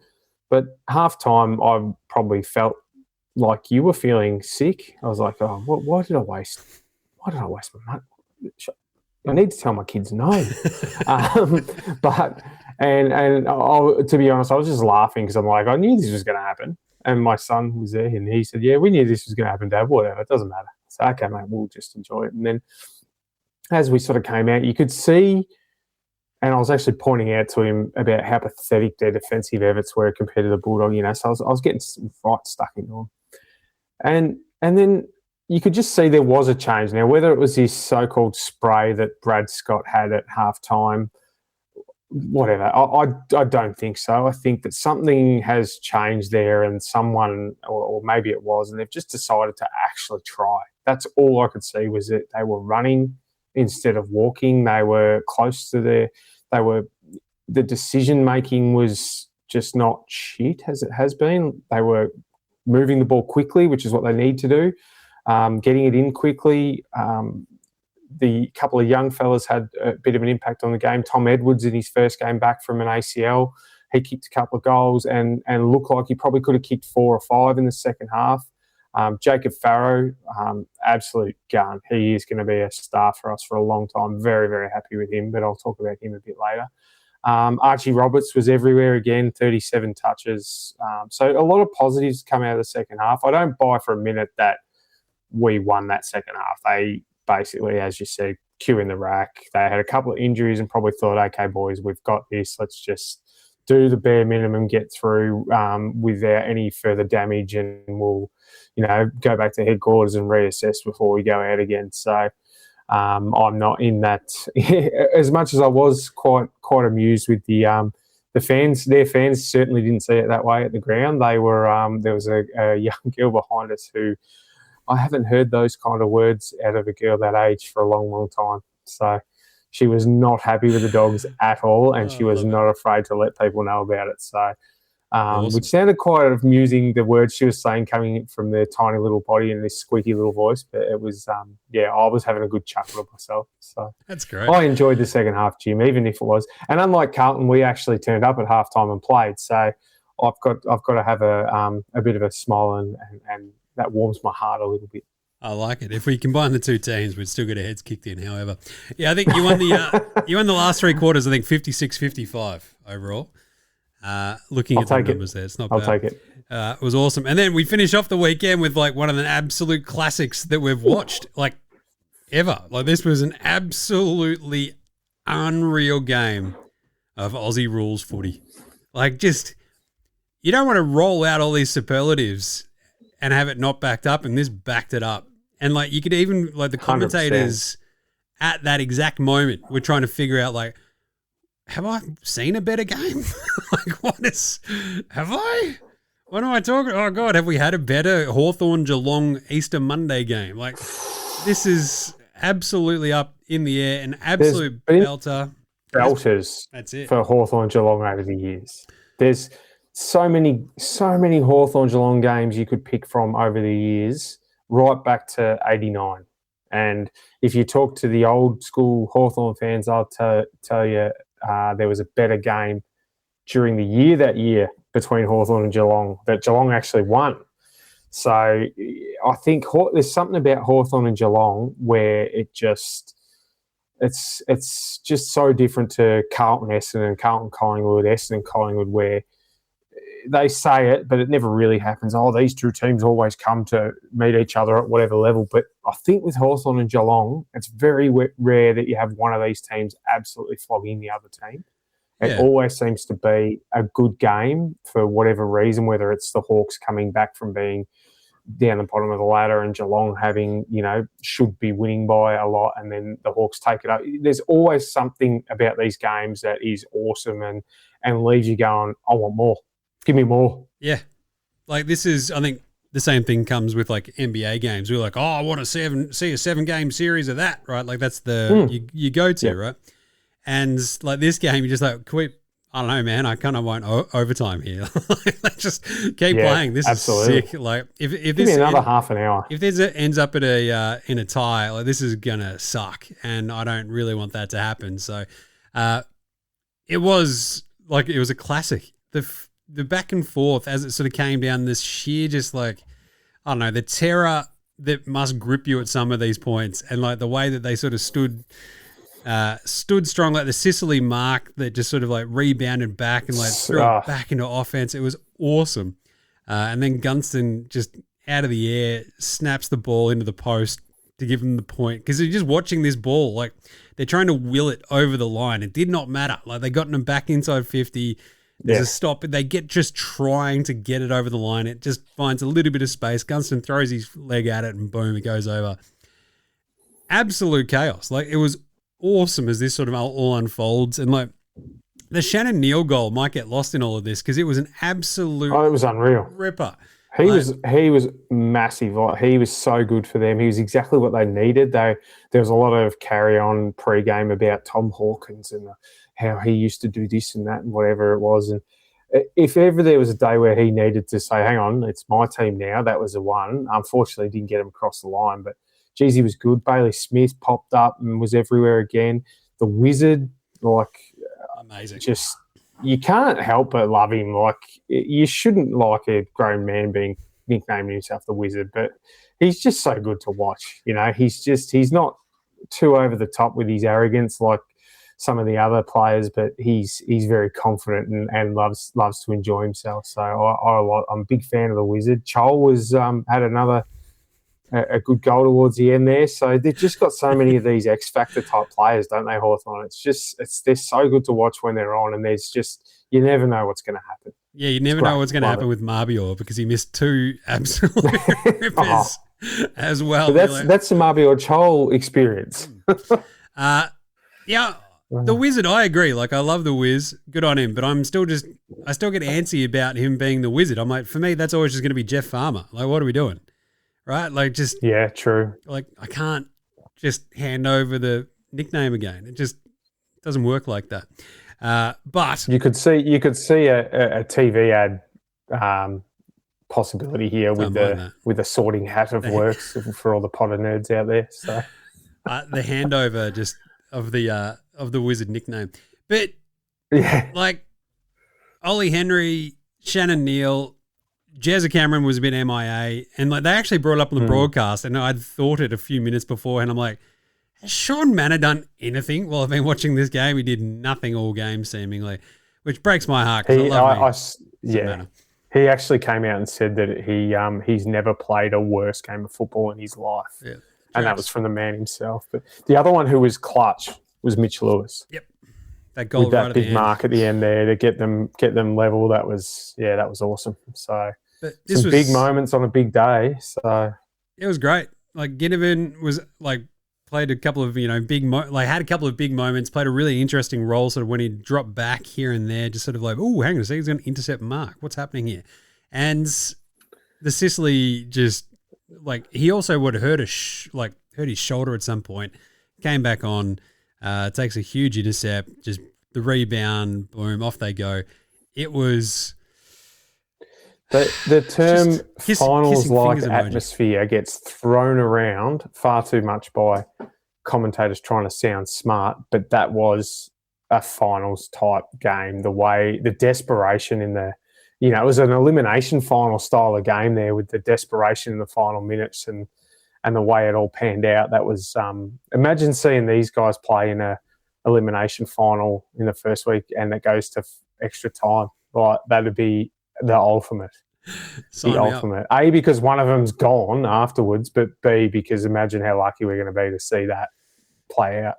But half-time, I probably felt like you were feeling sick. I was like, oh, why did I waste my money? I need to tell my kids no. But to be honest, I was just laughing because I'm like, I knew this was going to happen. And my son was there and he said, yeah, we knew this was going to happen, Dad. Whatever, it doesn't matter. So, okay, mate, we'll just enjoy it. And then as we sort of came out, you could see, and I was actually pointing out to him about how pathetic their defensive efforts were compared to the Bulldog, so I was getting some fright stuck into them. And then you could just see there was a change. Now, whether it was this so-called spray that Brad Scott had at halftime, whatever, I don't think so. I think that something has changed there and someone, or maybe it was, and they've just decided to actually try. That's all I could see was that they were running instead of walking. They were close to the decision-making was just not shit as it has been. They were moving the ball quickly, which is what they need to do, getting it in quickly. The couple of young fellas had a bit of an impact on the game. Tom Edwards in his first game back from an ACL, he kicked a couple of goals and looked like he probably could have kicked 4 or 5 in the second half. Jacob Farrow, absolute gun. He is going to be a star for us for a long time. Very, very happy with him, but I'll talk about him a bit later. Archie Roberts was everywhere again, 37 touches. So a lot of positives come out of the second half. I don't buy for a minute that we won that second half. They basically, as you said, Q in the rack. They had a couple of injuries and probably thought, okay, boys, we've got this. Let's just do the bare minimum, get through without any further damage, and we'll, go back to headquarters and reassess before we go out again. So I'm not in that as much as I was quite amused with the fans. Their fans certainly didn't see it that way at the ground. They were there was a young girl behind us who I haven't heard those kind of words out of a girl that age for a long, long time. So she was not happy with the Dogs at all, and she was not afraid to let people know about it. So, awesome. Which sounded quite amusing, the words she was saying coming from their tiny little body and this squeaky little voice. But it was, I was having a good chuckle at myself. So that's great. I enjoyed the second half, Jim, even if it was. And unlike Carlton, we actually turned up at halftime and played. So I've got to have a bit of a smile and that warms my heart a little bit. I like it. If we combine the two teams, we'd still get our heads kicked in. However, I think you won the last 3 quarters. I think 56-55 overall. Looking at the numbers there, it's not bad. I'll take it. It was awesome. And then we finish off the weekend with like one of the absolute classics that we've watched like ever. Like this was an absolutely unreal game of Aussie rules footy. Like just, you don't want to roll out all these superlatives and have it not backed up, and this backed it up. And like you could even, like the commentators 100%. At that exact moment were trying to figure out like, have I seen a better game? Like have I? What am I talking? Oh God, have we had a better Hawthorn Geelong Easter Monday game? Like this is absolutely up in the air, an absolute belter. Belters. That's it for Hawthorn Geelong over the years. There's so many Hawthorn Geelong games you could pick from over the years, right back to '89. And if you talk to the old school Hawthorn fans, I'll tell you there was a better game during the year that year between Hawthorn and Geelong that Geelong actually won. So I think there's something about Hawthorn and Geelong where it's just so different to Carlton Essendon, Carlton Collingwood, Essendon Collingwood, where they say it, but it never really happens. Oh, these two teams always come to meet each other at whatever level. But I think with Hawthorn and Geelong, it's very rare that you have one of these teams absolutely flogging the other team. It always seems to be a good game for whatever reason, whether it's the Hawks coming back from being down the bottom of the ladder and Geelong having, should be winning by a lot, and then the Hawks take it up. There's always something about these games that is awesome and leaves you going, I want more. Give me more. Yeah. Like this is, I think the same thing comes with like NBA games. We're like, oh, I want to see a 7-game series of that, right? Like that's the, you go to, right? And like this game, you're just like, I don't know, man. I kind of want overtime here. Let's just keep playing. This is sick. Like if Give this me another half an hour. If this ends up at in a tie, like this is gonna suck, and I don't really want that to happen. So, it was a classic. The back and forth as it sort of came down, this sheer just like, I don't know, the terror that must grip you at some of these points, and like the way that they sort of stood strong, like the Sicily mark that just sort of like rebounded back and like threw it back into offense. It was awesome. And then Gunston just out of the air snaps the ball into the post to give them the point, because they're just watching this ball. Like they're trying to will it over the line. It did not matter. Like they got them back inside 50. There's a stop. They get just trying to get it over the line. It just finds a little bit of space. Gunston throws his leg at it and boom, it goes over. Absolute chaos. Like it was awesome as this sort of all unfolds, and like the Shannon Neal goal might get lost in all of this because it was an absolute it was unreal ripper. He was massive. Like, he was so good for them. He was exactly what they needed. There was a lot of carry on pre-game about Tom Hawkins and how he used to do this and that and whatever it was. And if ever there was a day where he needed to say, hang on, it's my team now, that was the one. Unfortunately, didn't get him across the line, but geez, he was good. Bailey Smith popped up and was everywhere again. The Wizard, amazing. Just, you can't help but love him. Like, you shouldn't like a grown man being nicknaming himself the Wizard, but he's just so good to watch. He's not too over the top with his arrogance like some of the other players, but he's very confident and loves to enjoy himself. So I'm a big fan of the Wizard. Chol was had a good goal towards the end there. So they've just got so many of these X Factor type players, don't they, Hawthorn? They're so good to watch when they're on, and you never know what's going to happen. Yeah, you never know what's going to happen with Marbior because he missed 2 absolute rippers as well. But that's the Marbior Chol experience. The Wizard, I agree. Like, I love the Wiz. Good on him. But I still get antsy about him being the Wizard. I'm like, for me, that's always just going to be Jeff Farmer. Like, what are we doing? Right? Like, just... Yeah, true. Like, I can't just hand over the nickname again. It just doesn't work like that. But... You could see a TV ad possibility here with the sorting hat of works for all the Potter nerds out there. So the handover just of the Wizard nickname. But, like, Ollie Henry, Shannon Neal... Jezza Cameron was a bit MIA, and like they actually brought it up on the broadcast, and I'd thought it a few minutes before, and I'm like, has Sean Manor done anything while I've been watching this game? He did nothing all game, seemingly, which breaks my heart. He actually came out and said that he's never played a worse game of football in his life, and that was from the man himself. But the other one who was clutch was Mitch Lewis. Yep, that goal with that big mark at the end there to get them level. That was awesome. So. But this was big moments on a big day, so it was great. Like Ginnivan was like played a couple of had a couple of big moments, played a really interesting role. Sort of when he dropped back here and there, just sort of like, oh, hang on a second, he's going to intercept Mark. What's happening here? And the Sicily just like he also would have hurt his shoulder at some point. Came back on, takes a huge intercept, just the rebound, boom, off they go. It was. The term finals kissing like fingers emoji. atmosphere gets thrown around far too much by commentators trying to sound smart, but that was a finals type game. The desperation in the, it was an elimination final style of game there with the desperation in the final minutes and the way it all panned out. That was, imagine seeing these guys play in a elimination final in the first week and it goes to extra time. Like, that'd be the ultimate. A, because one of them's gone afterwards, but B, because imagine how lucky we're going to be to see that play out.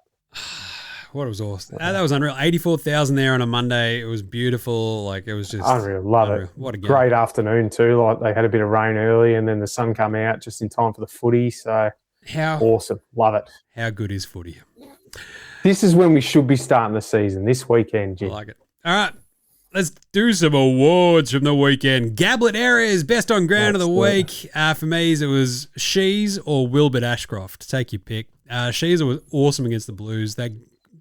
What was awesome. That was unreal. 84,000 there on a Monday. It was beautiful. Like, it was just unreal. Love it. What a game. Great afternoon too. Like, they had a bit of rain early and then the sun come out just in time for the footy. So awesome. Love it. How good is footy? This is when we should be starting the season, this weekend, Jim. I like it. All right. Let's do some awards from the weekend. Gablett Areas, best on ground of the week. For me, it was Shees or Wilbert Ashcroft. Take your pick. Shees was awesome against the Blues. That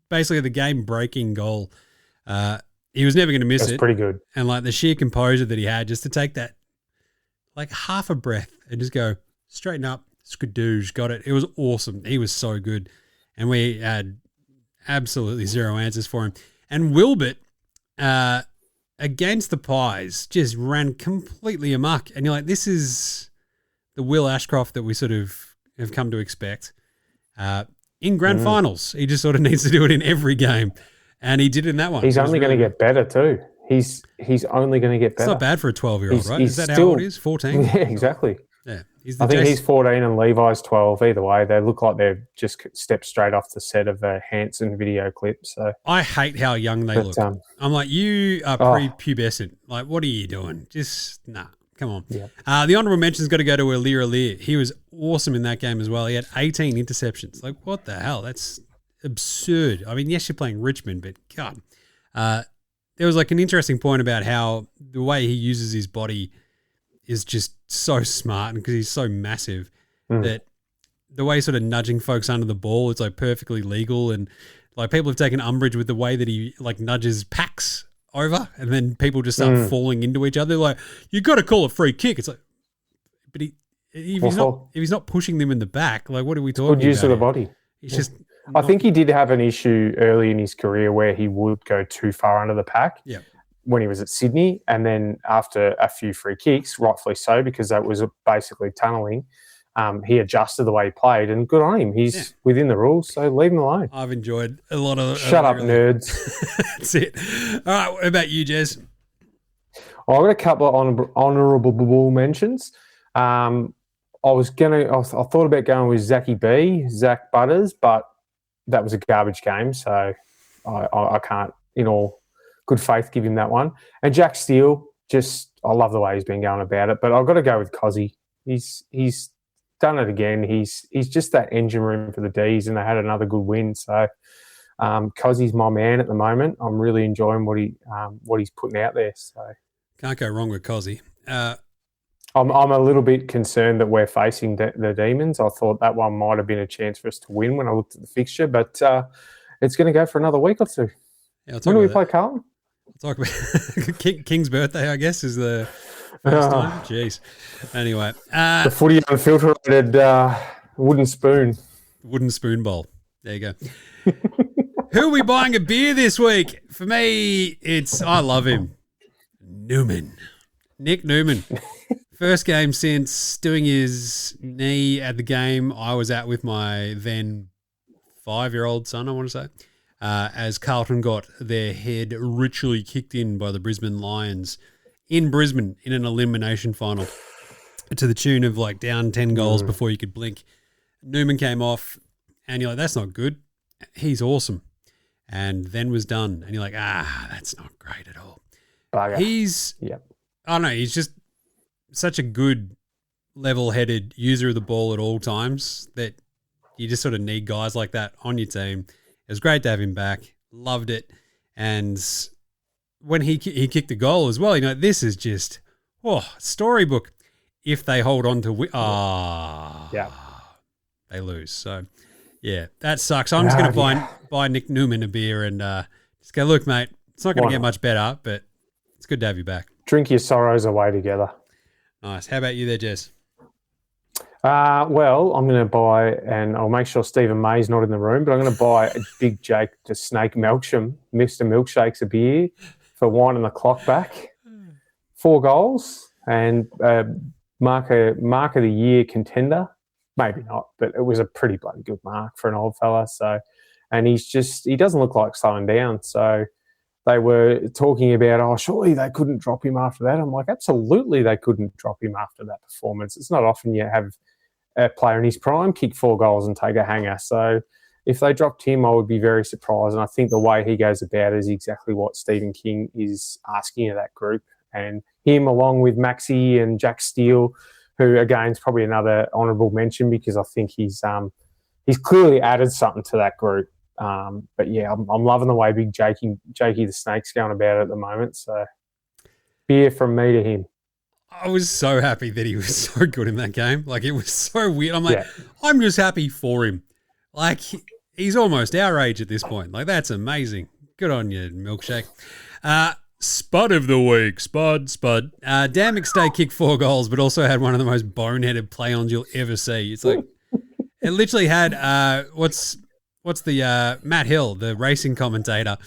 basically the game-breaking goal. He was never going to miss it. That's pretty good. And like the sheer composure that he had just to take that like half a breath and just go straighten up, skadoosh, got it. It was awesome. He was so good. And we had absolutely zero answers for him. And Wilbert, against the Pies, just ran completely amok. And you're like, this is the Will Ashcroft that we sort of have come to expect. In grand finals, he just sort of needs to do it in every game. And he did it in that one. He's only going to get better too. He's only going to get better. It's not bad for a 12-year-old, right? Is that how old he is? 14? Yeah, exactly. Yeah. I think he's 14 and Levi's 12. Either way, they look like they've just stepped straight off the set of a Hanson video clip. So I hate how young they look. I'm like, you are prepubescent. Like, what are you doing? Just, nah, come on. Yeah. The honourable mention's got to go to Alir. He was awesome in that game as well. He had 18 interceptions. Like, what the hell? That's absurd. I mean, yes, you're playing Richmond, but God. There was like an interesting point about how the way he uses his body is just so smart, and because he's so massive that the way he's sort of nudging folks under the ball, it's like perfectly legal. And like people have taken umbrage with the way that he like nudges packs over and then people just start falling into each other. Like, you got to call a free kick. It's like, but if he's not pushing them in the back, like what are we talking about? Good use of the body. He's just. I think he did have an issue early in his career where he would go too far under the pack. Yeah. When he was at Sydney, and then after a few free kicks, rightfully so, because that was basically tunnelling, he adjusted the way he played, and good on him. He's within the rules, so leave him alone. I've enjoyed a lot of... Shut up, nerds. That's it. All right, what about you, Jez? I've got a couple of honourable mentions. I thought about going with Zach Butters, but that was a garbage game, so I can't, in all good faith, give him that one. And Jack Steele, I love the way he's been going about it, but I've got to go with Cozzy. He's done it again. He's just that engine room for the D's, and they had another good win. So Cozzy's my man at the moment. I'm really enjoying what he's putting out there. So can't go wrong with Cozzy. I'm a little bit concerned that we're facing the Demons. I thought that one might have been a chance for us to win when I looked at the fixture, but it's going to go for another week or two. Yeah, when do we play Carlton? I'll talk about King's birthday, I guess, is the first time. Jeez. Anyway. The footy unfiltered wooden spoon. Wooden spoon bowl. There you go. Who are we buying a beer this week? For me, I love him. Nick Newman. First game since doing his knee at the game I was at with my then 5-year-old son, I want to say, as Carlton got their head ritually kicked in by the Brisbane Lions in Brisbane in an elimination final to the tune of like down 10 goals before you could blink. Newman came off and you're like, that's not good. He's awesome. And then was done. And you're like, that's not great at all. Bugger. I don't know, he's just such a good level-headed user of the ball at all times that you just sort of need guys like that on your team. It was great to have him back. Loved it. And when he kicked the goal as well, this is just, storybook. If they hold on to they lose. So, yeah, that sucks. I'm just going to buy Nick Newman a beer and just go, look, mate, it's not going to get much better, but it's good to have you back. Drink your sorrows away together. Nice. How about you there, Jess? Well, I'm going to buy, and I'll make sure Stephen May's not in the room, but I'm going to buy a Big Jake the Snake Melksham, Mr. Milkshakes a beer for winding the clock back. 4 goals and mark of the year contender. Maybe not, but it was a pretty bloody good mark for an old fella. So, and he doesn't look like slowing down. So they were talking about, surely they couldn't drop him after that. I'm like, absolutely they couldn't drop him after that performance. It's not often you have a player in his prime kick 4 goals and take a hanger. So if they dropped him, I would be very surprised. And I think the way he goes about it is exactly what Stephen King is asking of that group. And him, along with Maxi and Jack Steele, who, again, is probably another honourable mention because I think he's clearly added something to that group. But, yeah, I'm loving the way Big Jakey the Snake's going about it at the moment. So beer from me to him. I was so happy that he was so good in that game. Like, it was so weird. I'm like, I'm just happy for him. Like, he's almost our age at this point. Like, that's amazing. Good on you, Milkshake. Spud of the week. Spud. Dan McStay kicked 4 goals, but also had one of the most boneheaded play-ons you'll ever see. It's like, it literally had, what's the, Matt Hill, the racing commentator.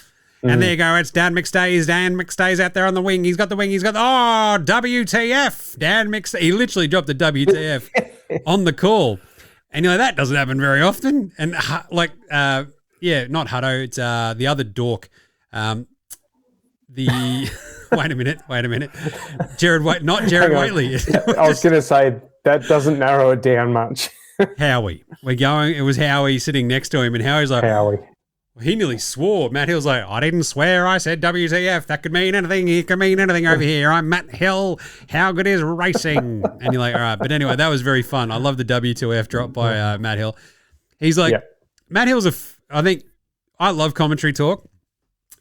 And there you go. It's Dan McStay's out there on the wing. He's got the wing. WTF. Dan McStay. He literally dropped the WTF on the call. And you know, that doesn't happen very often. And not Hutto. It's the other dork. Wait a minute. Jared Waitley. I was going to say, that doesn't narrow it down much. Howie. It was Howie sitting next to him. And Howie's like, Howie. He nearly swore. Matt Hill's like, I didn't swear. I said WTF. That could mean anything. It could mean anything over here. I'm Matt Hill. How good is racing? And you're like, all right. But anyway, that was very fun. I love the W2F drop by Matt Hill. He's like, Matt Hill's I think I love commentary talk.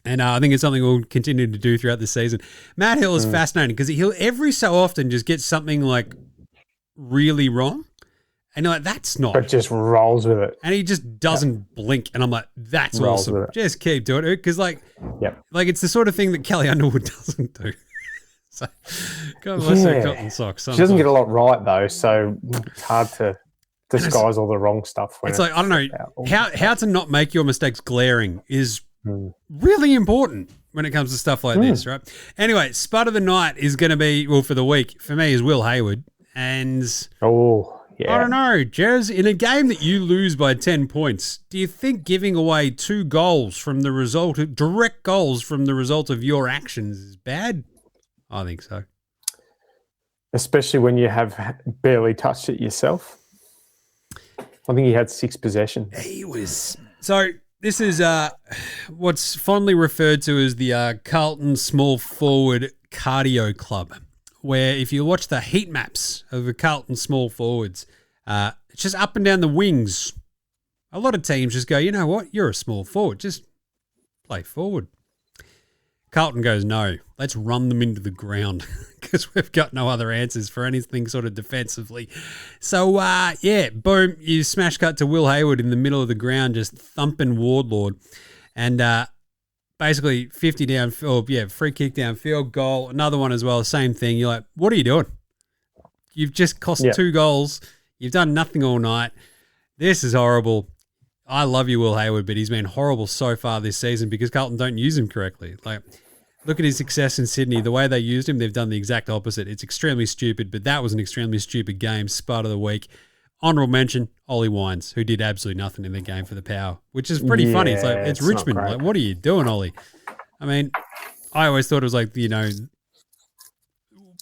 And I think it's something we'll continue to do throughout the season. Matt Hill is fascinating because he'll every so often just get something like really wrong. And you're like, that's not. But just rolls with it. And he just doesn't blink. And I'm like, that's awesome. Just keep doing it. Because, like, it's the sort of thing that Kelly Underwood doesn't do. So, God bless her cotton socks. She doesn't get a lot right, though. So it's hard to disguise all the wrong stuff. It's like, I don't know, how to not make your mistakes glaring is really important when it comes to stuff like this, right? Anyway, Spud of the night is going to be, well, for the week, for me, is Will Hayward. And I don't know, Jez, in a game that you lose by 10 points, do you think giving away 2 goals from the result, direct goals from the result of your actions is bad? I think so. Especially when you have barely touched it yourself. I think he had 6 possessions. He was. So this is what's fondly referred to as the Carlton Small Forward Cardio Club, where if you watch the heat maps of the Carlton small forwards, it's just up and down the wings. A lot of teams just go, you know what, you're a small forward, just play forward. Carlton goes, no, let's run them into the ground because we've got no other answers for anything sort of defensively. So, boom, you smash cut to Will Hayward in the middle of the ground just thumping Wardlord. And basically 50 downfield, free kick downfield, goal, another one as well, same thing. You're like, what are you doing? You've just cost 2 goals. You've done nothing all night. This is horrible. I love you, Will Hayward, but he's been horrible so far this season because Carlton don't use him correctly. Like, look at his success in Sydney. The way they used him, they've done the exact opposite. It's extremely stupid, but that was an extremely stupid game. Spud of the week. Honourable mention, Ollie Wines, who did absolutely nothing in the game for the Power, which is pretty funny. It's like, it's Richmond. Like, what are you doing, Ollie? I mean, I always thought it was like, you know,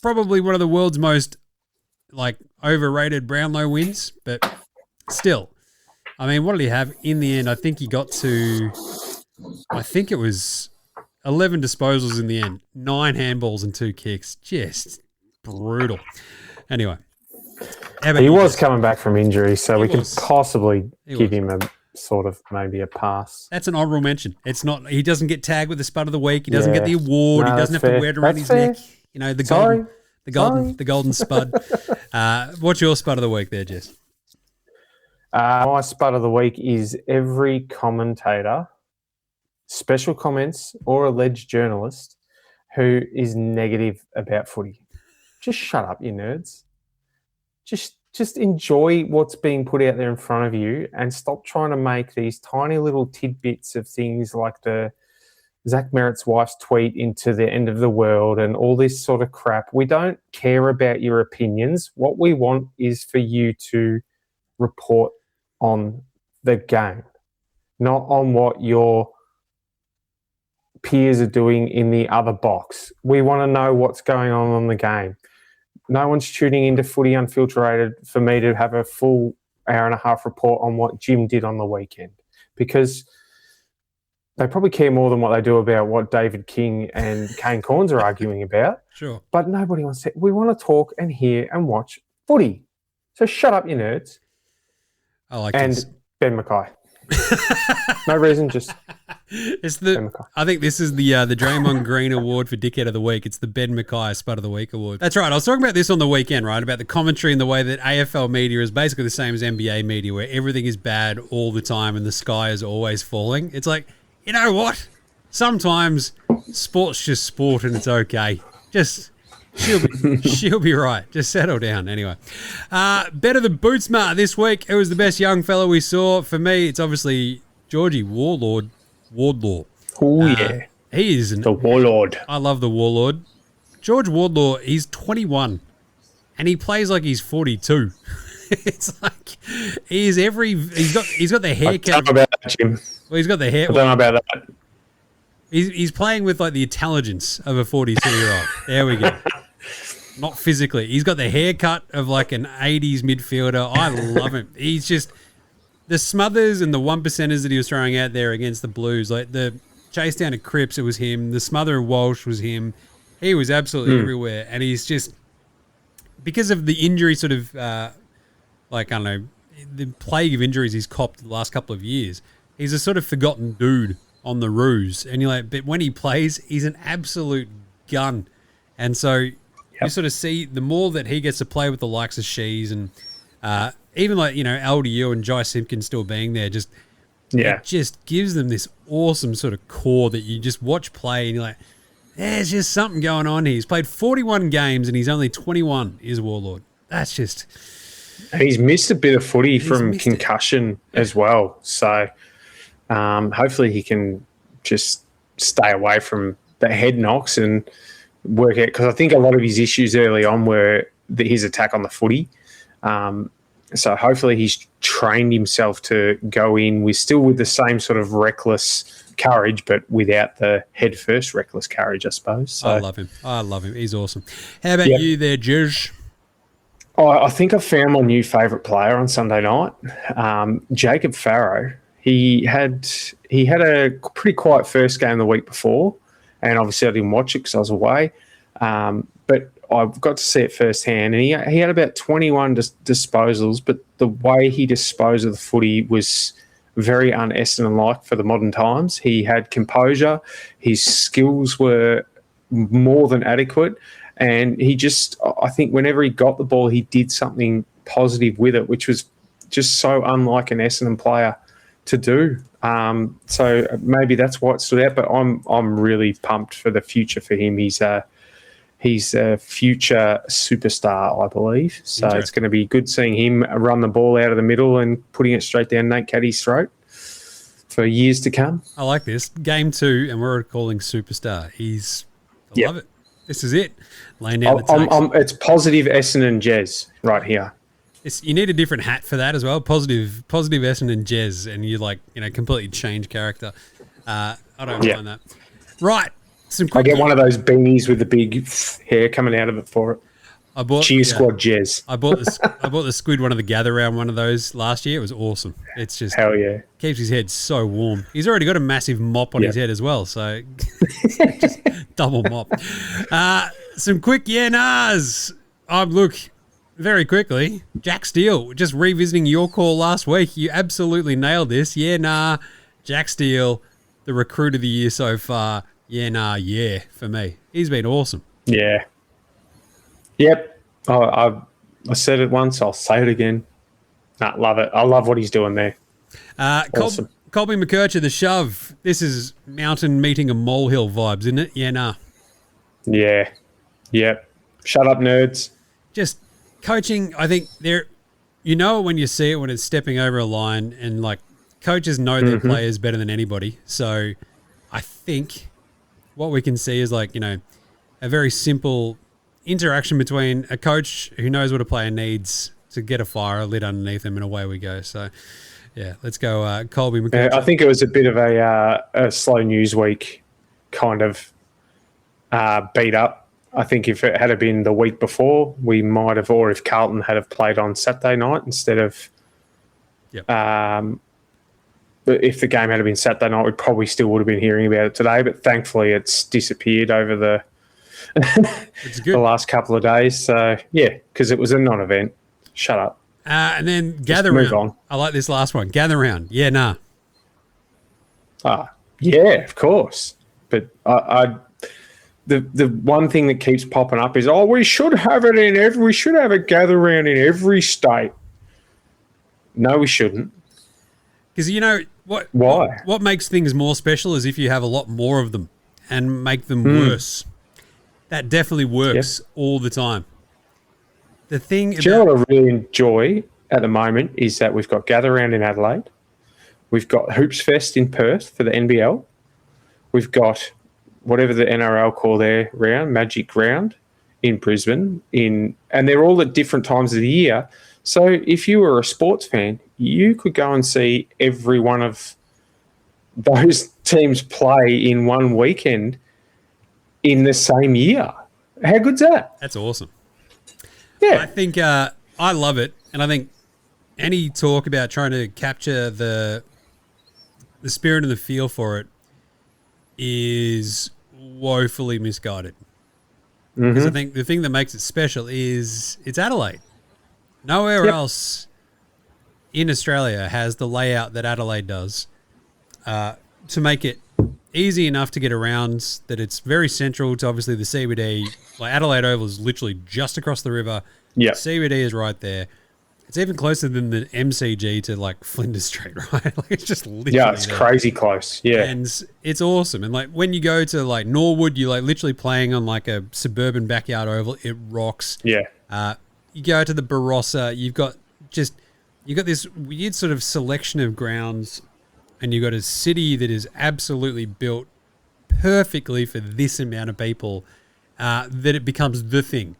probably one of the world's most, like, overrated Brownlow wins, but still. I mean, what did he have in the end? I think he got to, I think it was 11 disposals in the end, 9 handballs and 2 kicks. Just brutal. Anyway. He was coming back from injury, so we could possibly give him a sort of maybe a pass. That's an honourable mention. It's not, he doesn't get tagged with the Spud of the week. He doesn't get the award. He doesn't have to wear it around his neck. You know, the golden Spud. What's your Spud of the week there, Jess? My Spud of the week is every commentator, special comments or alleged journalist who is negative about footy. just shut up, you nerds. Just enjoy what's being put out there in front of you and stop trying to make these tiny little tidbits of things like the Zach Merritt's wife's tweet into the end of the world and all this sort of crap. We don't care about your opinions. What we want is for you to report on the game, not on what your peers are doing in the other box. We want to know what's going on the game. No one's tuning into Footy Unfilterated for me to have a full hour and a half report on what Jim did on the weekend, because they probably care more than what they do about what David King and Kane Corns are arguing about. Sure. But nobody wants to. We want to talk and hear and watch footy. So shut up, you nerds. I like and this. Ben Mackay. No reason, just it's Ben Mackay. I think this is the Draymond Green Award for Dickhead of the Week. It's the Ben Mackay Spud of the Week Award. That's right. I was talking about this on the weekend, right? About the commentary and the way that AFL media is basically the same as NBA media, where everything is bad all the time and the sky is always falling. It's like, you know what? Sometimes sport's just sport and it's okay. Just she'll be right. Just settle down. Anyway, better than Bootsma this week. Who was the best young fella we saw? For me, it's obviously Georgie Wardlaw. Oh yeah, he is the Warlord. I love the Warlord. George Wardlaw. He's 21, and he plays like he's 42. It's like he's got the haircut. I don't know about that, Jim. Well, he's got the hair. I don't know about that. He's playing with like the intelligence of a 42-year-old. There we go. Not physically. He's got the haircut of like an 80s midfielder. I love him. He's just the smothers and the one percenters that he was throwing out there against the Blues, like the chase down to Cripps, it was him. The smother of Walsh was him. He was absolutely everywhere. And he's just, because of the injury sort of, like, I don't know, the plague of injuries he's copped the last couple of years, he's a sort of forgotten dude on the ruse. And you're like, but when he plays, he's an absolute gun. And so you sort of see the more that he gets to play with the likes of Shees and even like, you know, LDU and Jai Simpkins still being there, just it just gives them this awesome sort of core that you just watch play and you're like, there's just something going on here. He's played 41 games and he's only 21 is Warlord. That's just... And he's missed a bit of footy from concussion as well. So hopefully he can just stay away from the head knocks and work out, because I think a lot of his issues early on were his attack on the footy. So hopefully he's trained himself to go in with the same sort of reckless courage, but without the head first reckless courage, I suppose. So, I love him. He's awesome. How about you there, Judge? I think I found my new favourite player on Sunday night, Jacob Farrow. He had a pretty quiet first game the week before, and obviously I didn't watch it because I was away. But I got to see it firsthand, and he had about 21 disposals, but the way he disposed of the footy was very un-Essendon-like for the modern times. He had composure. His skills were more than adequate. And he just, I think whenever he got the ball, he did something positive with it, which was just so unlike an Essendon player to do. So maybe that's why it stood out, but I'm really pumped for the future for him. He's a future superstar, I believe. So it's going to be good seeing him run the ball out of the middle and putting it straight down Nate Caddy's throat for years to come. I like this. Game 2, and we're calling superstar. I love it. This is it. Laying down the takes. It's positive Essendon Jez right here. You need a different hat for that as well. Positive Essendon Jez, and you completely change character. I don't mind that. Right. I get one of those beanies with the big hair coming out of it for it. I bought Cheer Squad Jez. I bought the Squid one of the Gather Round one of those last year. It was awesome. It's just hell yeah. Keeps his head so warm. He's already got a massive mop on his head as well, so just double mop. Some quick yeah-nahs. Look, very quickly, Jack Steele, just revisiting your call last week. You absolutely nailed this. Yeah, nah. Jack Steele, the recruit of the year so far. Yeah, nah, yeah, for me. He's been awesome. Yeah. Yep. I said it once. I'll say it again. Love it. I love what he's doing there. Awesome. Colby McKercher, the shove. This is mountain meeting a molehill vibes, isn't it? Yeah, nah. Yeah. Yep. Shut up, nerds. Just coaching, I think you know when you see it when it's stepping over a line, and like coaches know their players better than anybody. So I think what we can see is like, you know, a very simple interaction between a coach who knows what a player needs to get a fire lit underneath them, and away we go. So yeah, let's go, Colby McCutcheon. I think it was a bit of a slow news week kind of beat up. I think if it had been the week before, we might have, or if Carlton had have played on Saturday night instead of, if the game had been Saturday night, we probably still would have been hearing about it today. But thankfully, it's disappeared over the the last couple of days. So yeah, because it was a non-event. Shut up. And then gather round. Move on. I like this last one. Gather round. Yeah, nah. Yeah, of course. But the one thing that keeps popping up is, we should have it we should have a gather round in every state. No, we shouldn't. Because you know what? Why? What makes things more special is if you have a lot more of them and make them worse. That definitely works all the time. The thing. Do you know what I really enjoy at the moment is that we've got gather round in Adelaide, we've got Hoops Fest in Perth for the NBL, we've got whatever the NRL call their round, Magic Round in Brisbane, and they're all at different times of the year. So if you were a sports fan, you could go and see every one of those teams play in one weekend in the same year. How good's that? That's awesome. Yeah. I think I love it, and I think any talk about trying to capture the spirit and the feel for it is woefully misguided. Because I think the thing that makes it special is it's Adelaide. Nowhere else in Australia has the layout that Adelaide does to make it easy enough to get around, that it's very central to obviously the CBD. Like Adelaide Oval is literally just across the river. Yeah. CBD is right there. It's even closer than the MCG to like Flinders Street, right? Like it's just literally it's there. crazy close. Yeah. And it's awesome. And like when you go to like Norwood, you're like literally playing on like a suburban backyard oval. It rocks. Yeah. You go to the Barossa, you've got this weird sort of selection of grounds, and you've got a city that is absolutely built perfectly for this amount of people, that it becomes the thing.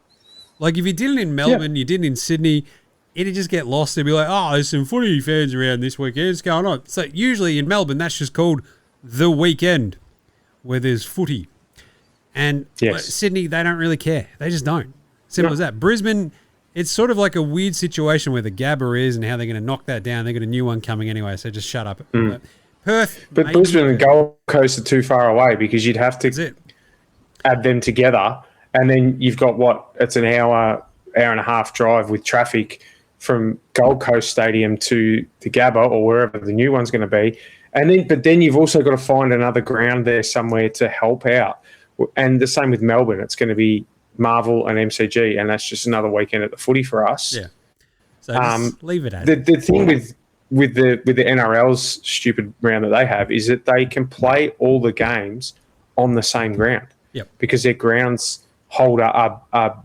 Like if you did it in Melbourne, you did it in Sydney, it'd just get lost. It'd be like, there's some footy fans around this weekend. What's going on? So usually in Melbourne, that's just called the weekend, where there's footy. And Sydney, they don't really care. They just don't. Simple as that. Brisbane, it's sort of like a weird situation where the Gabba is and how they're going to knock that down. They've got a new one coming anyway, so just shut up. But Perth. But Brisbane and Gold Coast are too far away because you'd have to add them together. And then you've got it's an hour and a half drive with traffic from Gold Coast Stadium to the Gabba or wherever the new one's going to be. But then you've also got to find another ground there somewhere to help out. And the same with Melbourne. It's going to be Marvel and MCG, and that's just another weekend at the footy for us. Yeah. So just leave it at the thing with the NRL's stupid round that they have is that they can play all the games on the same ground. Yep. Because their grounds hold are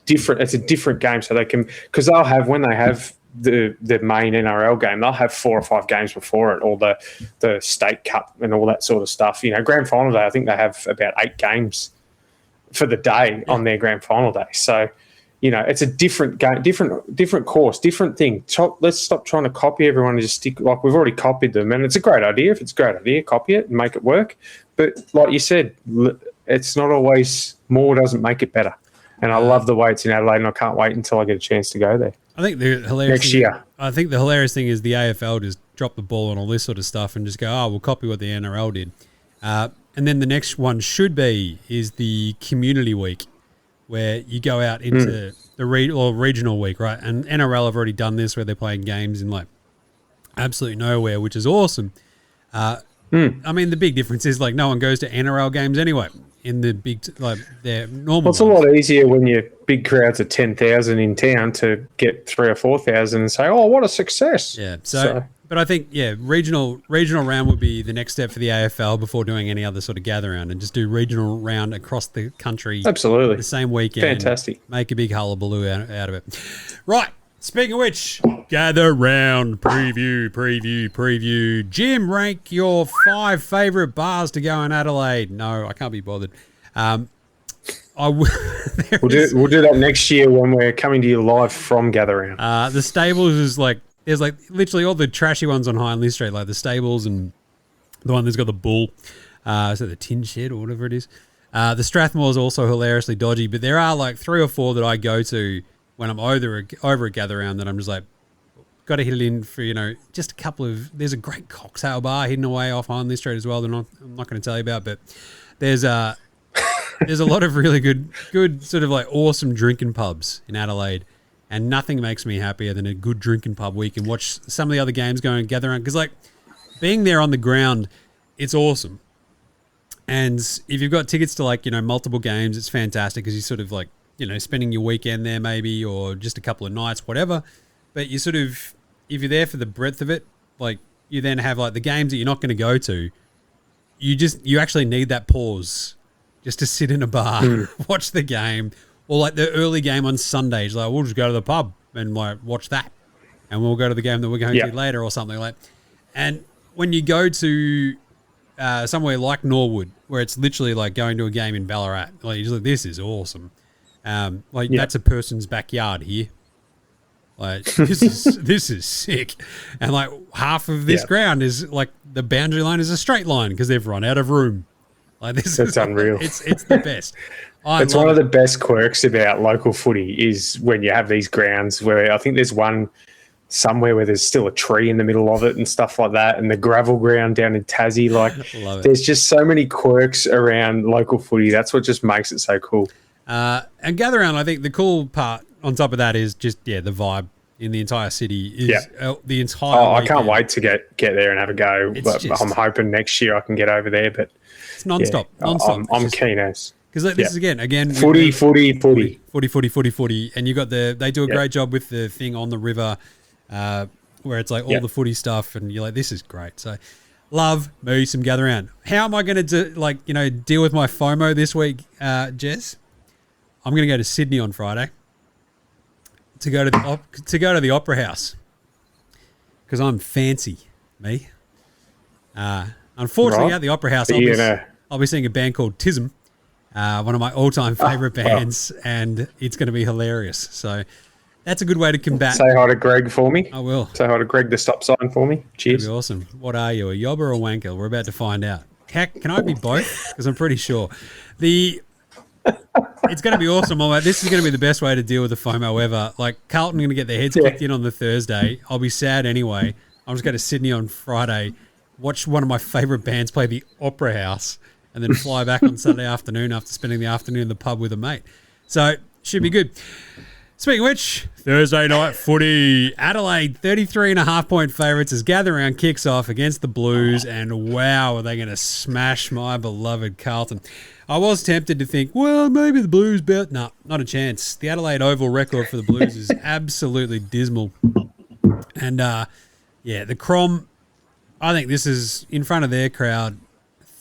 different. It's a different game, so they can, because they'll have, when they have the main NRL game, they'll have 4 or 5 games before it, or the state cup and all that sort of stuff. You know, grand final day, I think they have about 8 games for the day on their grand final day. So, you know, it's a different game, different course, different thing. Let's stop trying to copy everyone and just stick, like we've already copied them, and it's a great idea. If it's a great idea, copy it and make it work. But like you said, it's not always, more doesn't make it better. And I love the way it's in Adelaide, and I can't wait until I get a chance to go there. I think the hilarious next year. I think the hilarious thing is the AFL just drop the ball on all this sort of stuff and just go, we'll copy what the NRL did. And then the next one is the community week, where you go out into the regional week, right? And NRL have already done this, where they're playing games in like absolutely nowhere, which is awesome. I mean, the big difference is like no one goes to NRL games anyway. In the big, like their normal. Well, it's a lot easier when your big crowds are 10,000 in town to get 3,000 or 4,000 and say, "Oh, what a success!" Yeah. So But I think, regional round would be the next step for the AFL before doing any other sort of gather round, and just do regional round across the country. Absolutely. The same weekend. Fantastic. Make a big hullabaloo out of it. Right. Speaking of which, gather round preview. Jim, rank your 5 favourite bars to go in Adelaide. No, I can't be bothered. We'll do that next year when we're coming to you live from gather round. The Stables is like, there's like literally all the trashy ones on Hindley Street, like the Stables and the one that's got the bull, so the tin shed or whatever it is. The Strathmore is also hilariously dodgy, but there are like 3 or 4 that I go to when I'm over a gather round that I'm just like, got to hit it in for, just a couple of. There's a great cocktail bar hidden away off Hindley Street as well that I'm not going to tell you about, but there's a lot of really good sort of like awesome drinking pubs in Adelaide. And nothing makes me happier than a good drinking pub where you can watch some of the other games go and gather around. Because, like, being there on the ground, it's awesome. And if you've got tickets to, like, multiple games, it's fantastic because you're sort of, like, spending your weekend there maybe or just a couple of nights, whatever. But you sort of, if you're there for the breadth of it, like, you then have, like, the games that you're not going to go to, you actually need that pause just to sit in a bar, watch the game. Or like the early game on Sundays, like we'll just go to the pub and like watch that, and we'll go to the game that we're going to later or something like. And when you go to somewhere like Norwood, where it's literally like going to a game in Ballarat, like you're just like, this is awesome. That's a person's backyard here. Like this is sick, and like half of this ground is like the boundary line is a straight line because they've run out of room. Like this is unreal. It's the best. It's one of the best quirks about local footy is when you have these grounds where I think there's one somewhere where there's still a tree in the middle of it and stuff like that, and the gravel ground down in Tassie. Like, there's just so many quirks around local footy. That's what just makes it so cool. And gather round, I think the cool part on top of that is just the vibe in the entire city is the entire. Oh, I can't wait to get there and have a go. But I'm hoping next year I can get over there. But it's non-stop. I'm keen as. Because this is again, footy, and you got they do a great job with the thing on the river, where it's like all the footy stuff, and you're like, this is great. So, love me some gather round. How am I going to deal with my FOMO this week, Jez? I'm going to go to Sydney on Friday to go to the Opera House because I'm fancy, me. Unfortunately, at the Opera House, I'll be seeing a band called Tism. One of my all-time favourite bands, and it's going to be hilarious. So that's a good way to combat. Say hi to Greg for me. I will. Say hi to Greg, the stop sign for me. Cheers. That'd be awesome. What are you, a yobber or a wanker? We're about to find out. Heck, can I be both? Because I'm pretty sure. It's going to be awesome. This is going to be the best way to deal with the FOMO ever. Like, Carlton going to get their heads kicked in on the Thursday. I'll be sad anyway. I'm just going to Sydney on Friday, watch one of my favourite bands play the Opera House, and then fly back on Sunday afternoon after spending the afternoon in the pub with a mate. So, should be good. Speaking of which, Thursday night footy. Adelaide, 33.5-point favourites as gather round kicks off against the Blues, and wow, are they going to smash my beloved Carlton. I was tempted to think, well, maybe the Blues bet. No, not a chance. The Adelaide Oval record for the Blues is absolutely dismal. And, the Crom, I think this is in front of their crowd.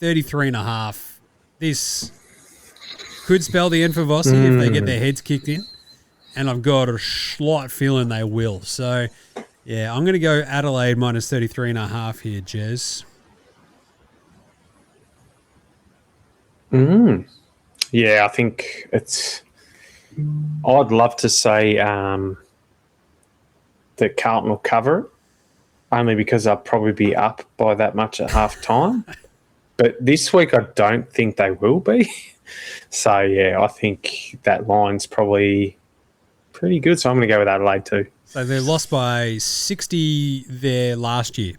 33.5. This could spell the end for Vossi if they get their heads kicked in. And I've got a slight feeling they will. So, I'm going to go Adelaide minus 33.5 here, Jez. Yeah, I think it's... I'd love to say that Carlton will cover it, only because they'll probably be up by that much at half time. But this week, I don't think they will be. So, I think that line's probably pretty good. So, I'm going to go with Adelaide too. So, they lost by 60 there last year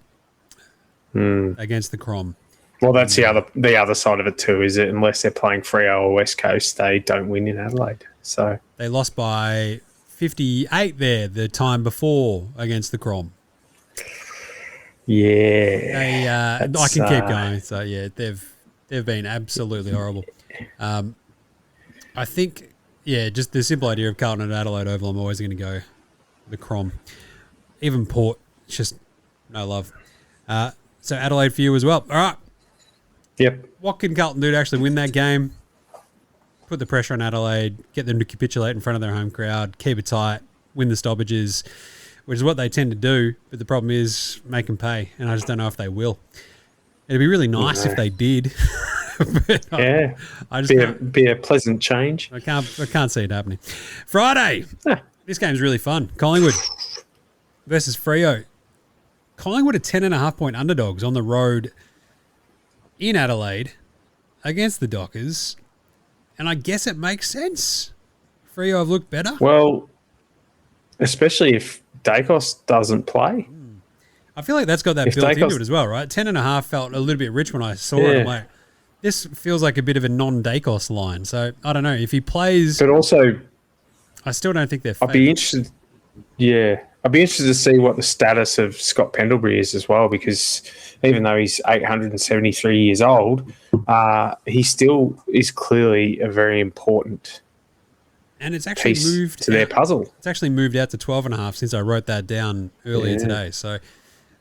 against the Crom. Well, that's the other side of it too, is it? Unless they're playing Freo or West Coast, they don't win in Adelaide. So they lost by 58 there the time before against the Crom. Yeah, I can keep going. So they've been absolutely horrible. I think just the simple idea of Carlton and Adelaide Oval, I'm always going to go the Crom. Even Port, just No love. So Adelaide for you as well. All right. Yep. What can Carlton do to actually win that game? Put the pressure on Adelaide, get them to capitulate in front of their home crowd, keep it tight, win the stoppages, which is what they tend to do. But the problem is make them pay, and I just don't know if they will. It'd be really nice if they did. But Yeah. I just Be a pleasant change. I can't see it happening. Friday. This game's really fun. Collingwood versus Freo. Collingwood are 10.5-point underdogs on the road in Adelaide against the Dockers. And I guess it makes sense. Freo have looked better. Well, especially if Daicos doesn't play. I feel like that's got that If built Daicos- into it as well, right? 10.5 felt a little bit rich when I saw it. I'm like, this feels like a bit of a non-Daicos line. So I don't know. If he plays, But also, I still don't think they're I'd be interested. Yeah, I'd be interested to see what the status of Scott Pendlebury is as well, because even though he's 873 years old, he still is clearly a very important and it's actually piece moved to their out- puzzle. It's actually moved out to 12.5 since I wrote that down earlier today. So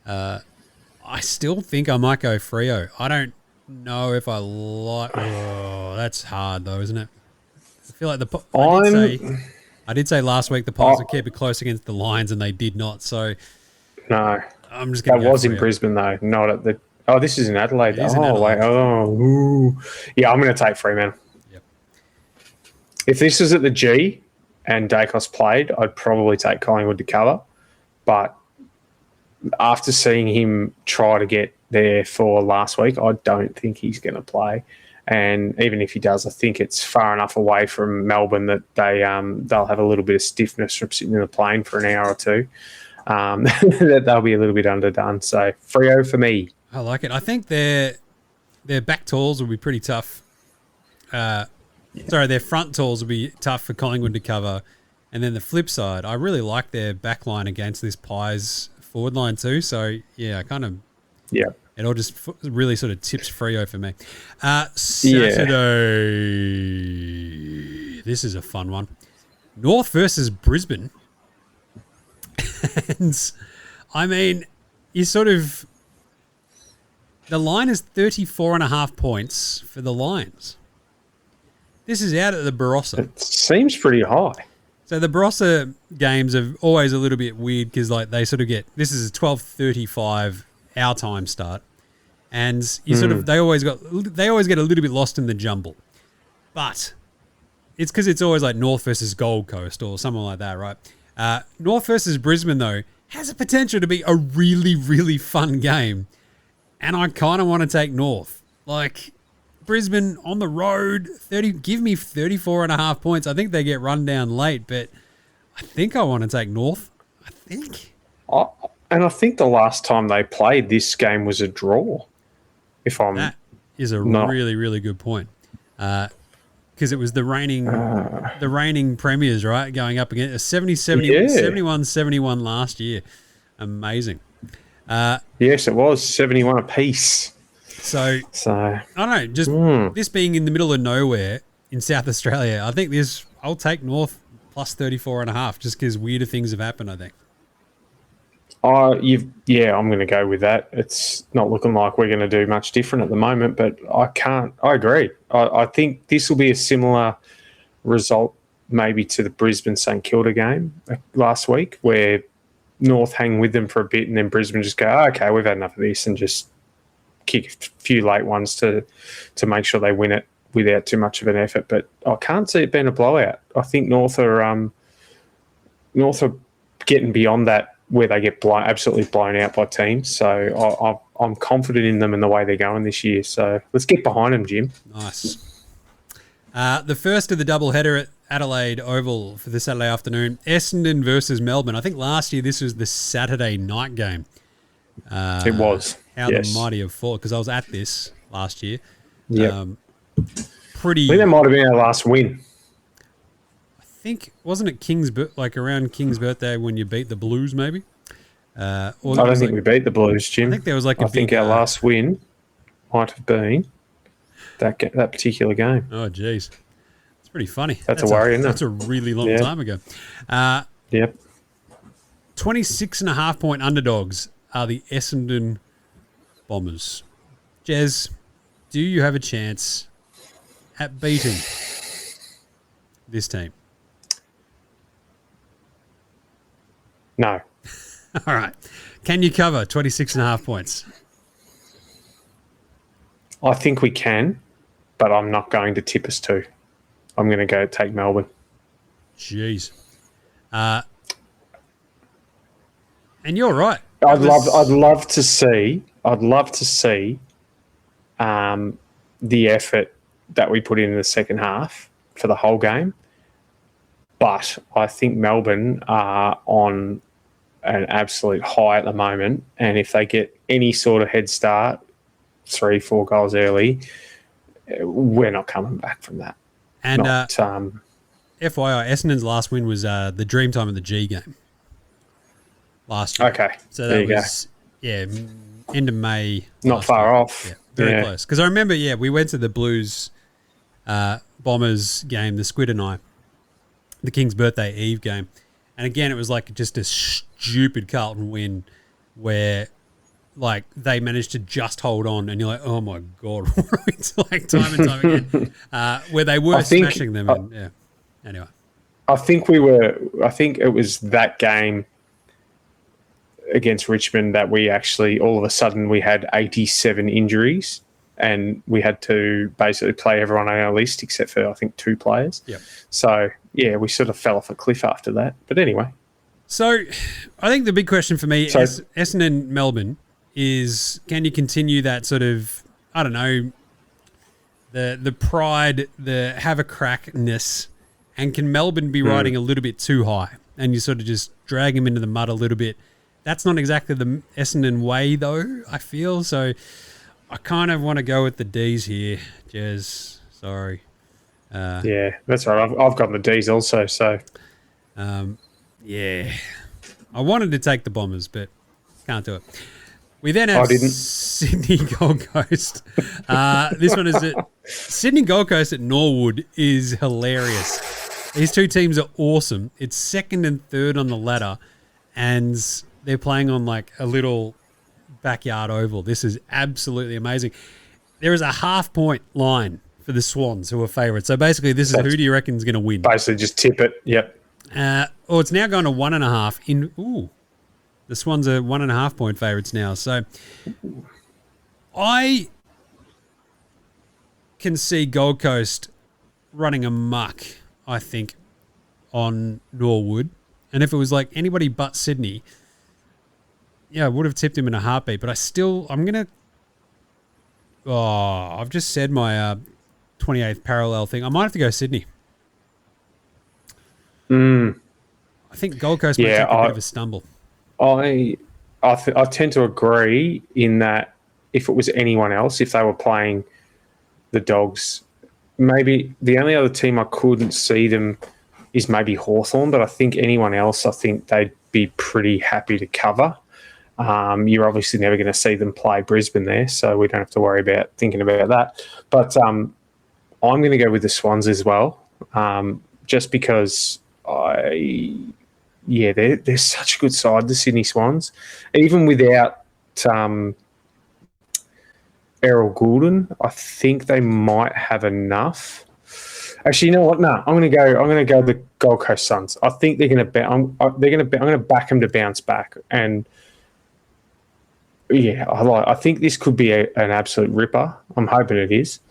I still think I might go Freo. I don't know if I like. Oh, that's hard though, isn't it? I feel like I did say last week the Pies would keep it close against the Lions, and they did not. So No, I'm just going that to go was in Freo. Brisbane though, not at the. Oh, this is in Adelaide. It is in Oh, Adelaide. wait. Oh, ooh. Yeah, I'm going to take Fremantle. Yep. If this was at the G and Daicos played, I'd probably take Collingwood to cover. But after seeing him try to get there for last week, I don't think he's going to play. And even if he does, I think it's far enough away from Melbourne that they'll have a little bit of stiffness from sitting in the plane for an hour or two. That they'll be a little bit underdone. So Freo for me. I like it. I think their back tools will be pretty tough. Sorry, their front tools will be tough for Collingwood to cover. And then the flip side, I really like their back line against this Pies forward line too. So, yeah, Yeah. it all just really sort of tips Freo for me. Saturday. This is a fun one. North versus Brisbane. And, I mean, you sort of... The line is 34.5 points for the Lions. This is out at the Barossa. It seems pretty high. So the Barossa games are always a little bit weird because like they sort of get... This is a 12:35 our time start. And you sort of... They always get a little bit lost in the jumble. But it's because it's always like North versus Gold Coast or something like that, right? North versus Brisbane, though, has a potential to be a really, really fun game. And I kind of want to take North. Like, Brisbane on the road, give me 34.5 points. I think they get run down late, but I think I want to take North. I think. And I think the last time they played, this game was a draw. If I'm That is a not- really, really good point. Because it was the reigning premiers, right? Going up against a 71-71 last year. Amazing. Yes, it was 71 apiece. So So I don't know, just this being in the middle of nowhere in South Australia, I think I'll take North plus 34.5 just because weirder things have happened, I think. I'm going to go with that. It's not looking like we're going to do much different at the moment, but I agree. I think this will be a similar result maybe to the Brisbane St Kilda game last week where North hang with them for a bit and then Brisbane just go, okay, we've had enough of this, and just kick a few late ones to make sure they win it without too much of an effort. But I can't see it being a blowout. I think North are getting beyond that where they get absolutely blown out by teams. So I'm confident in them and the way they're going this year. So let's get behind them, Jim. Nice. The first of the doubleheader at Adelaide Oval for the Saturday afternoon, Essendon versus Melbourne. I think last year this was the Saturday night game. It was. How yes. the mighty have fought, because I was at this last year. Yep. I I think that might have been our last win. Wasn't it around King's birthday when you beat the Blues, maybe? I don't think we beat the Blues, Jim. I think there was like a I think big, our last win might have been that particular game. Oh, geez. It's pretty funny. That's a worry, isn't it? That's a really long Yeah. time ago. Yep. 26.5 point underdogs are the Essendon Bombers. Jez, do you have a chance at beating this team? No. All right. Can you cover 26.5 points? I think we can, but I'm not going to tip us to. I'm going to go take Melbourne. Jeez. And you're right. I'd love to see the effort that we put in the second half for the whole game. But I think Melbourne are on an absolute high at the moment. And if they get any sort of head start, 3-4 goals early, we're not coming back from that. And FYI, Essendon's last win was the Dreamtime of the G game last year. Okay, so that was end of May. Not far year. off. Yeah, very close. Because I remember, we went to the Blues Bombers game, the Squid and I, the King's Birthday Eve game, and again it was like just a stupid Carlton win where like they managed to just hold on, and you're like, oh my god, it's like time and time again, where they were smashing them. And, anyway, I think it was that game against Richmond that we actually all of a sudden we had 87 injuries, and we had to basically play everyone on our list except for I think 2 players. Yep. So we sort of fell off a cliff after that. But anyway, so I think the big question for me, Essendon Melbourne, is can you continue that sort of, I don't know, the pride, the have a crackness, and can Melbourne be riding a little bit too high and you sort of just drag them into the mud a little bit? That's not exactly the Essendon way though, I feel. So I kind of want to go with the D's here, Jez. Sorry. That's right. I've got the D's also. So I wanted to take the Bombers, but can't do it. We then have Sydney Gold Coast. This one is Sydney Gold Coast at Norwood is hilarious. These two teams are awesome. It's second and third on the ladder, and they're playing on like a little backyard oval. This is absolutely amazing. There is a 0.5 point line for the Swans, who are favourites. So basically, this is who do you reckon is going to win? Basically, just tip it. Yep. It's now going to 1.5 the Swans are 1.5 point favourites now. So I can see Gold Coast running amok, I think, on Norwood. And if it was like anybody but Sydney, I would have tipped him in a heartbeat. But I'm going to... I've just said my 28th parallel thing. I might have to go Sydney. I think Gold Coast might take a bit of a stumble. I tend to agree in that if it was anyone else, if they were playing the Dogs, maybe the only other team I couldn't see them is maybe Hawthorn, but I think anyone else, I think they'd be pretty happy to cover. You're obviously never going to see them play Brisbane there, so we don't have to worry about thinking about that. But I'm going to go with the Swans as well, just because they're such a good side, the Sydney Swans. Even without Errol Goulden, I think they might have enough. Actually, you know what? No, I'm going to go the Gold Coast Suns. I think they're going to I'm going to back them to bounce back. And I think this could be an absolute ripper. I'm hoping it is.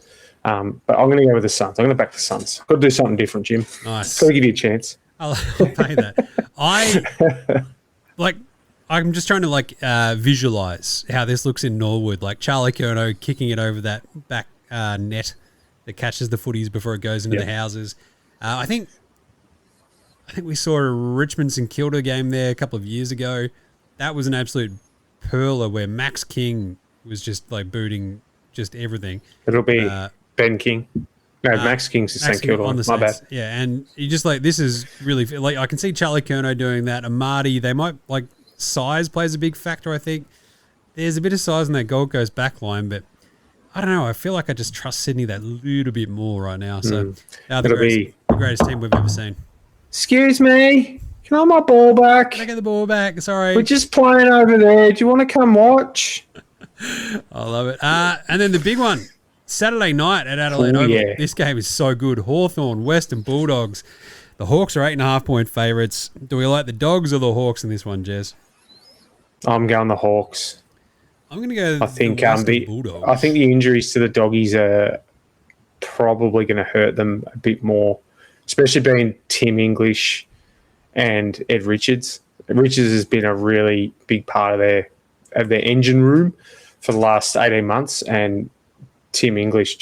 But I'm going to go with the Suns. I'm going to back the Suns. Got to do something different, Jim. Nice. Got to give you a chance. I'll pay that. I'm just trying to visualize how this looks in Norwood. Like Charlie Curnow kicking it over that back net that catches the footies before it goes into the houses. I think we saw a Richmond St Kilda game there a couple of years ago. That was an absolute perler where Max King was just like booting just everything. It'll be Ben King. No, Max King's the St Kilda one. My bad. Yeah, and you just this is really like I can see Charlie Curnow doing that. Amadi, they might size plays a big factor. I think there's a bit of size in that Gold Coast back line, but I don't know. I feel like I just trust Sydney that little bit more right now. So the greatest team we've ever seen. Excuse me. Can I have my ball back? Can I get the ball back? Sorry. We're just playing over there. Do you want to come watch? I love it. And then the big one, Saturday night at Adelaide Oval. yeah. This game is so good. Hawthorn, Western Bulldogs. The Hawks are 8.5-point favourites. Do we like the Dogs or the Hawks in this one, Jez? I'm going the Hawks. I'm going to go I think the Western Bulldogs. I think the injuries to the Doggies are probably going to hurt them a bit more, especially being Tim English and Ed Richards. Richards has been a really big part of their engine room for the last 18 months, and Tim English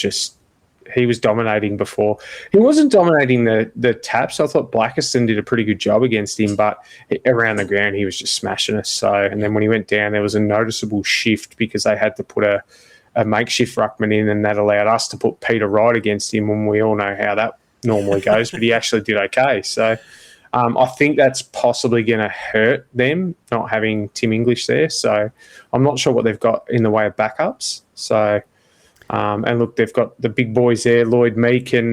he was dominating before. He wasn't dominating the taps. I thought Blackiston did a pretty good job against him, but around the ground he was just smashing us. So, and then when he went down, there was a noticeable shift because they had to put a makeshift ruckman in, and that allowed us to put Peter Wright against him, and we all know how that normally goes, but he actually did okay. So I think that's possibly going to hurt them, not having Tim English there. So I'm not sure what they've got in the way of backups. So, and look, they've got the big boys there, Lloyd Meek and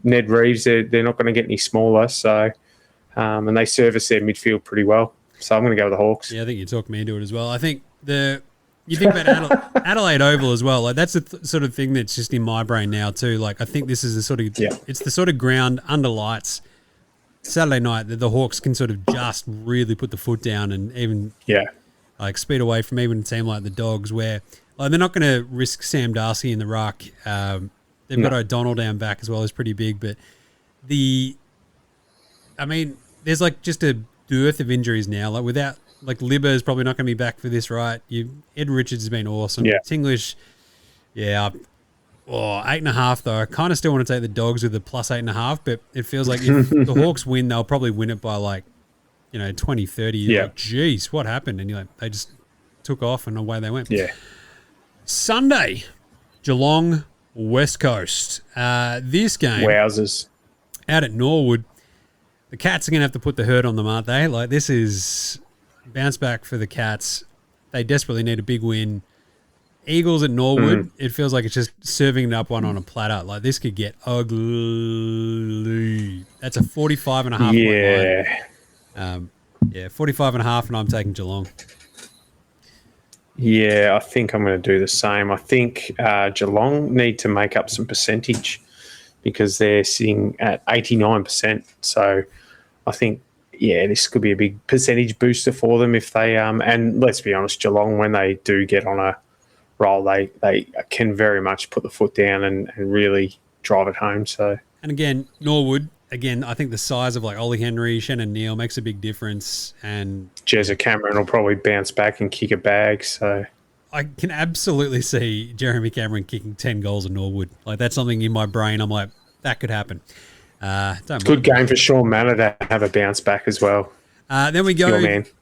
Ned Reeves. They're not going to get any smaller. So, and they service their midfield pretty well. So I'm going to go with the Hawks. Yeah, I think you talked me into it as well. I think you think about Adelaide Oval as well. Like that's the sort of thing that's just in my brain now too. Like I think this is the sort of it's the sort of ground under lights Saturday night that the Hawks can sort of just really put the foot down and even like speed away from even a team like the Dogs, where like they're not going to risk Sam Darcy in the ruck. They've got O'Donnell down back as well, is pretty big, but there's like just a dearth of injuries now. Like without like Libba is probably not going to be back for this, right? Ed Richards has been awesome. Yeah. Tinglish, 8.5 though. I kind of still want to take the Dogs with the plus 8.5, but it feels like if the Hawks win, they'll probably win it by 20, 30. You're like, geez, what happened? And you're like, they just took off and away they went. Yeah. Sunday, Geelong, West Coast. This game, Wowzers. out at Norwood, the Cats are going to have to put the hurt on them, aren't they? Like this is bounce back for the Cats. They desperately need a big win. Eagles at Norwood, it feels like it's just serving it up one on a platter. Like this could get ugly. That's a 45.5 point line. 45.5, and I'm taking Geelong. Yeah, I think I'm going to do the same. I think Geelong need to make up some percentage because they're sitting at 89%. So I think, this could be a big percentage booster for them if they and let's be honest, Geelong, when they do get on a roll, they can very much put the foot down and really drive it home. So, and again, Norwood, I think the size of like Ollie Henry, Shannon Neal makes a big difference, and Jezza Cameron will probably bounce back and kick a bag. So I can absolutely see Jeremy Cameron kicking 10 goals at Norwood. Like that's something in my brain. I'm like, that could happen. Good game for Sean Manor to have a bounce back as well. Then we go,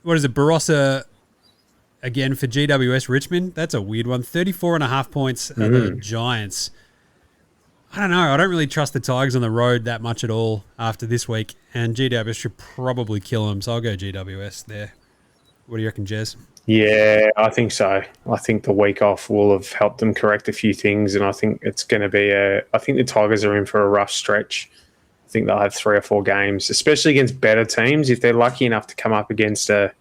what is it, Barossa again for GWS Richmond. That's a weird one. 34.5 points of the Giants. I don't know. I don't really trust the Tigers on the road that much at all after this week, and GWS should probably kill them, so I'll go GWS there. What do you reckon, Jez? Yeah, I think so. I think the week off will have helped them correct a few things, and I think it's going to be I think the Tigers are in for a rough stretch. I think they'll have 3 or 4 games, especially against better teams. If they're lucky enough to come up against a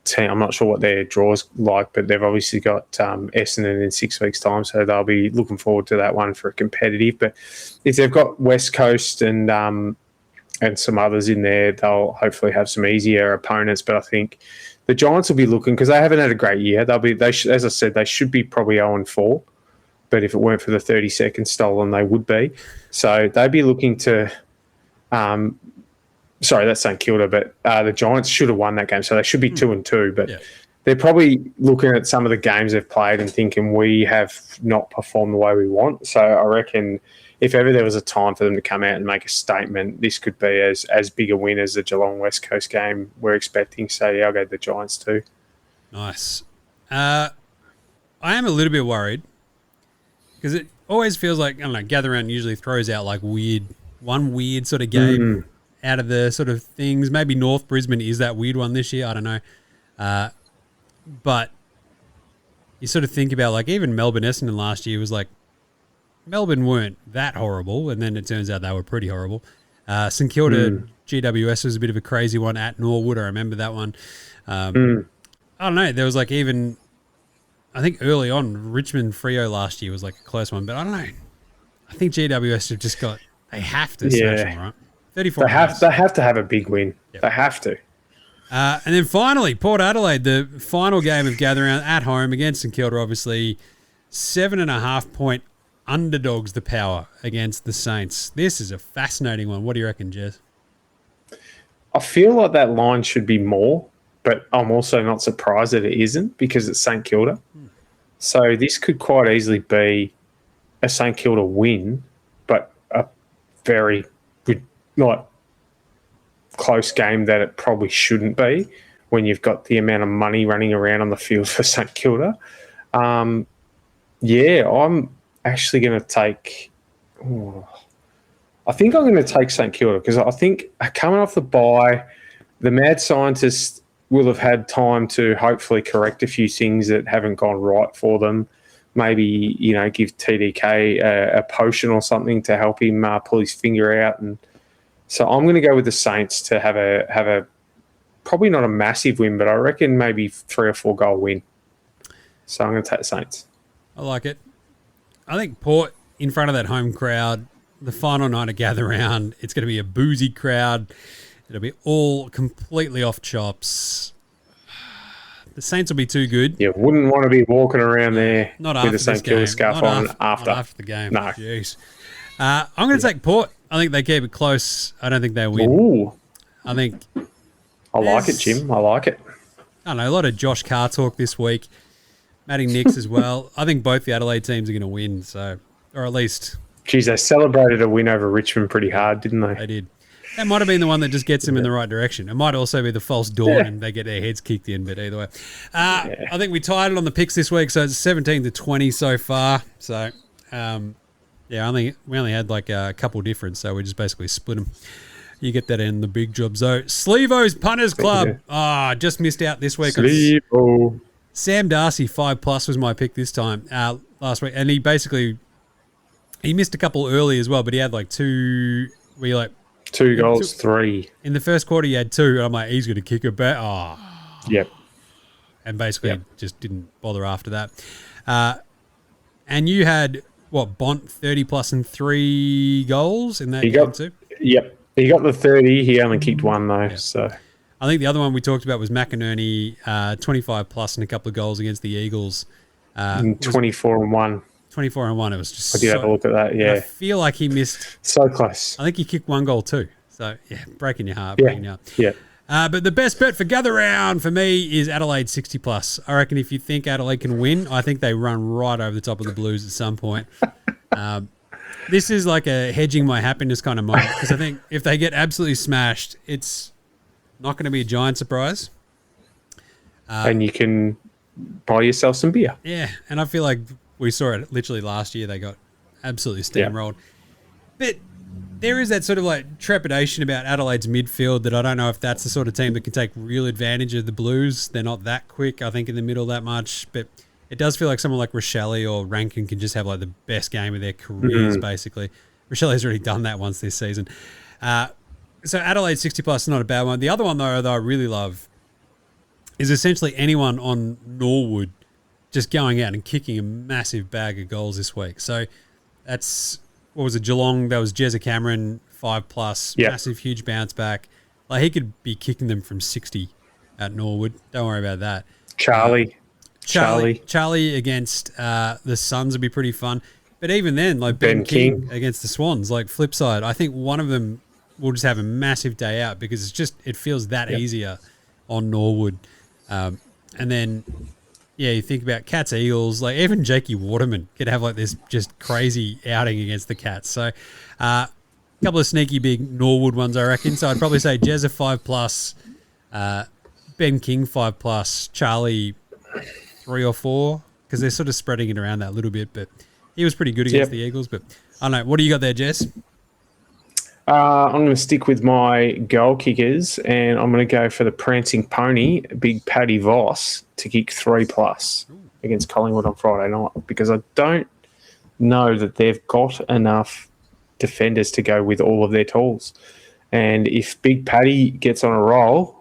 team, I'm not sure what their draw's like, but they've obviously got Essendon in 6 weeks' time, so they'll be looking forward to that one for a competitive. But if they've got West Coast and some others in there, they'll hopefully have some easier opponents. But I think the Giants will be looking, because they haven't had a great year. As I said, they should be probably 0-4. But if it weren't for the 30 seconds stolen, they would be. So they'd be looking to sorry, that's St Kilda, but the Giants should have won that game, so they should be 2-2. But they're probably looking at some of the games they've played and thinking we have not performed the way we want. So I reckon if ever there was a time for them to come out and make a statement, this could be as big a win as the Geelong West Coast game we're expecting. So I'll go the Giants too. Nice. I am a little bit worried because it always feels like, I don't know, Gather Round usually throws out like one weird sort of game out of the sort of things. Maybe North Brisbane is that weird one this year. I don't know. But you sort of think about like even Melbourne Essendon last year was like, Melbourne weren't that horrible, and then it turns out they were pretty horrible. St Kilda GWS was a bit of a crazy one at Norwood. I remember that one. I don't know. There was like even, I think early on, Richmond Freo last year was like a close one, but I don't know. I think GWS have just got, they have to smash them, right? 34 They have to have a big win. Yep. They have to. And then finally, Port Adelaide, the final game of Gather Round at home against St Kilda, obviously 7.5 point underdogs the power against the Saints. This is a fascinating one. What do you reckon, Jez? I feel like that line should be more, but I'm also not surprised that it isn't because it's St Kilda. So this could quite easily be a St Kilda win, but a very good, not close game that it probably shouldn't be when you've got the amount of money running around on the field for St Kilda. I'm actually going to take... I think I'm going to take St Kilda because I think coming off the bye, the mad scientists will have had time to hopefully correct a few things that haven't gone right for them. Maybe, give TDK a potion or something to help him pull his finger out. And so I'm going to go with the Saints to have a probably not a massive win, but I reckon maybe 3 or 4 goal win. So I'm going to take the Saints. I like it. I think Port in front of that home crowd, the final night of Gather Round, it's going to be a boozy crowd. It'll be all completely off chops. The Saints will be too good. You wouldn't want to be walking around there with a St Kilda scarf on after. Not after the game. No. Jeez. I'm going to take Port. I think they keep it close. I don't think they win. Ooh. I think... I like it, Jim. I like it. I don't know, a lot of Josh Carr talk this week. Matty Nix as well. I think both the Adelaide teams are going to win, so, or at least... Geez, they celebrated a win over Richmond pretty hard, didn't they? They did. That might have been the one that just gets them in the right direction. It might also be the false dawn and they get their heads kicked in, but either way. I think we tied it on the picks this week, so it's 17-20 so far. So, we only had like a couple different, so we just basically split them. You get that in the big jobs, though. Slevo's Punters Club. Just missed out this week. Slevo. Sam Darcy, 5+ was my pick this time last week. And he missed a couple early as well, but he had like 2 goals, 3. In the first quarter, he had 2. And I'm like, he's going to kick it back. Yep. And basically just didn't bother after that. And you had, Bont 30+ and 3 goals in that game too? Yep. He got the 30. He only kicked 1 though. Yep. So I think the other one we talked about was McInerney, 25+ and a couple of goals against the Eagles. 24 and 1. 24 and 1. It was just I did have a look at that, yeah. I feel like he missed... So close. I think he kicked 1 goal too. So, breaking your heart. Yeah. But the best bet for Gather Round for me is Adelaide 60+. I reckon if you think Adelaide can win, I think they run right over the top of the Blues at some point. This is like a hedging my happiness kind of moment because I think if they get absolutely smashed, it's not going to be a giant surprise. And you can buy yourself some beer. Yeah, and I feel like we saw it literally last year. They got absolutely steamrolled. But there is that sort of like trepidation about Adelaide's midfield that I don't know if that's the sort of team that can take real advantage of the Blues. They're not that quick, I think, in the middle that much. But it does feel like someone like Rochelle or Rankin can just have like the best game of their careers, basically. Rochelle's already done that once this season. So Adelaide 60+ is not a bad one. The other one, though, that I really love is essentially anyone on Norwood just going out and kicking a massive bag of goals this week. So that's, what was it, Geelong? That was Jezza Cameron, 5+, massive, huge bounce back. Like he could be kicking them from 60 at Norwood. Don't worry about that. Charlie against the Suns would be pretty fun. But even then, like Ben King against the Swans, like flip side, I think one of them will just have a massive day out because it feels that easier on Norwood. And then, you think about Cats Eagles, like even Jakey Waterman could have like this just crazy outing against the Cats. So a couple of sneaky big Norwood ones, I reckon. So I'd probably say Jezza 5+, Ben King 5+, Charlie 3 or 4, because they're sort of spreading it around that a little bit, but he was pretty good against the Eagles. But I don't know. What do you got there, Jess? I'm going to stick with my goal kickers, and I'm going to go for the prancing pony, Big Paddy Voss, to kick 3+ against Collingwood on Friday night, because I don't know that they've got enough defenders to go with all of their tools. And if Big Paddy gets on a roll,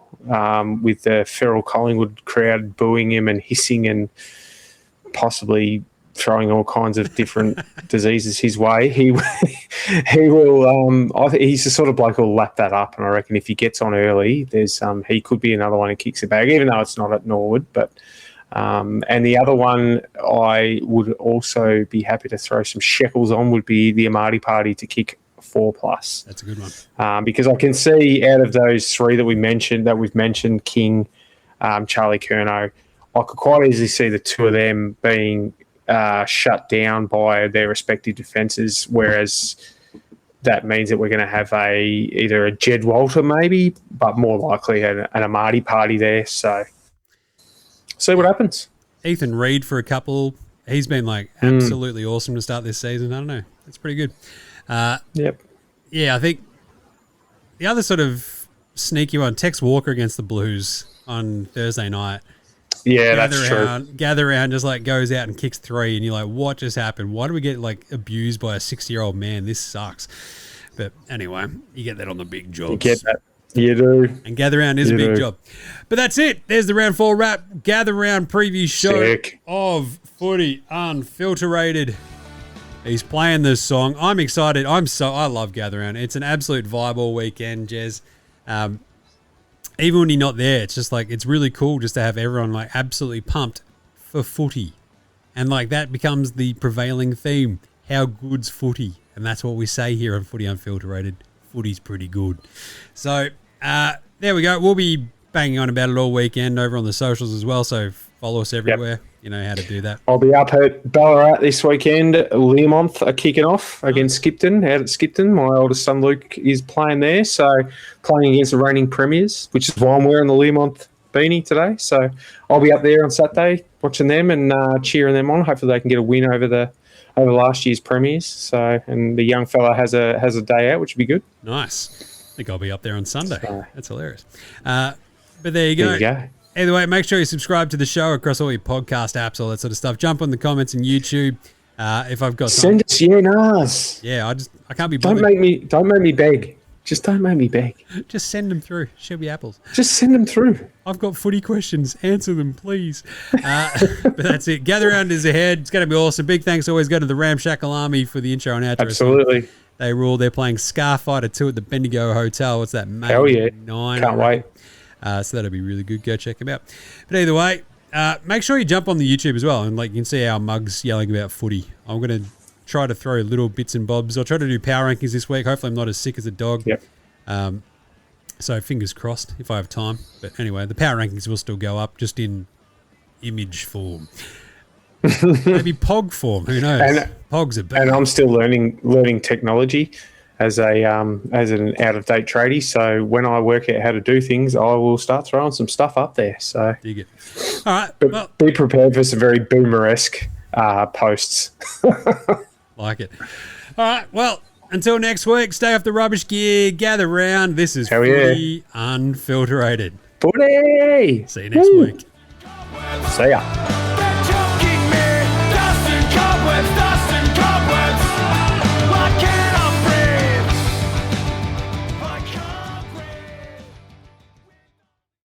with the feral Collingwood crowd booing him and hissing and possibly throwing all kinds of different diseases his way, he will. I think he's the sort of bloke who'll lap that up, and I reckon if he gets on early, there's he could be another one who kicks the bag, even though it's not at Norwood. But and the other one I would also be happy to throw some shekels on would be the Amati party to kick 4+. That's a good one. Because I can see out of those three that we've mentioned, King, Charlie Curnow, I could quite easily see the two of them being shut down by their respective defences, whereas that means that we're going to have either a Jed Walter maybe, but more likely an Amati party there. So see what happens. Ethan Reid for a couple. He's been absolutely awesome to start this season. I don't know. It's pretty good. Yep. Yeah, I think the other sort of sneaky one, Tex Walker against the Blues on Thursday night. Yeah, that's true. Gather around, just goes out and kicks 3, and you're like, what just happened? Why do we get abused by a 60-year-old man? This sucks. But anyway, you get that on the big jobs. You get that. You do. And Gather Round is a big job. But that's it. There's the round 4 wrap. Gather Round preview show of Footy Unfilterated. He's playing this song. I'm excited. I love Gather Round. It's an absolute vibe all weekend, Jez. Even when you're not there, it's just it's really cool just to have everyone absolutely pumped for footy. And that becomes the prevailing theme. How good's footy? And that's what we say here on Footy Unfilterated. Footy's pretty good. So there we go. We'll be banging on about it all weekend over on the socials as well. So follow us everywhere. Yep. You know how to do that. I'll be up at Ballarat this weekend. Learmonth are kicking off against Skipton, out at Skipton. My oldest son Luke is playing there, so playing against the reigning premiers, which is why I'm wearing the Learmonth beanie today. So I'll be up there on Saturday watching them and cheering them on. Hopefully they can get a win over last year's premiers. So and the young fella has a day out, which would be good. Nice. I think I'll be up there on Sunday. That's hilarious. But there you go. There you go. Either way, make sure you subscribe to the show across all your podcast apps, all that sort of stuff. Jump on the comments on YouTube. If I've got send us your NAS. Yeah, I can't be bothered. Don't make me beg. Just don't make me beg. Just send them through. She'll be apples. Just send them through. I've got footy questions. Answer them, please. But that's it. Gather Round is ahead. It's going to be awesome. Big thanks always go to the Ramshackle Army for the intro and outro. Absolutely. They rule. They're playing Scarfighter 2 at the Bendigo Hotel. What's that? May Hell yeah. 9. Can't wait. So that'll be really good. Go check them out. But either way, make sure you jump on the YouTube as well. And you can see our mugs yelling about footy. I'm going to try to throw little bits and bobs. I'll try to do power rankings this week. Hopefully I'm not as sick as a dog. Yep. So fingers crossed if I have time. But anyway, the power rankings will still go up just in image form. Maybe POG form. Who knows? And, POGs are bad. And I'm still learning technology as an out-of-date tradie. So when I work out how to do things, I will start throwing some stuff up there. So dig it. All right. But well, be prepared for some very boomer-esque posts. Like it. All right. Well, until next week, stay off the rubbish gear. Gather round. This is Footy Unfilterated. Footy! See you next week. See ya.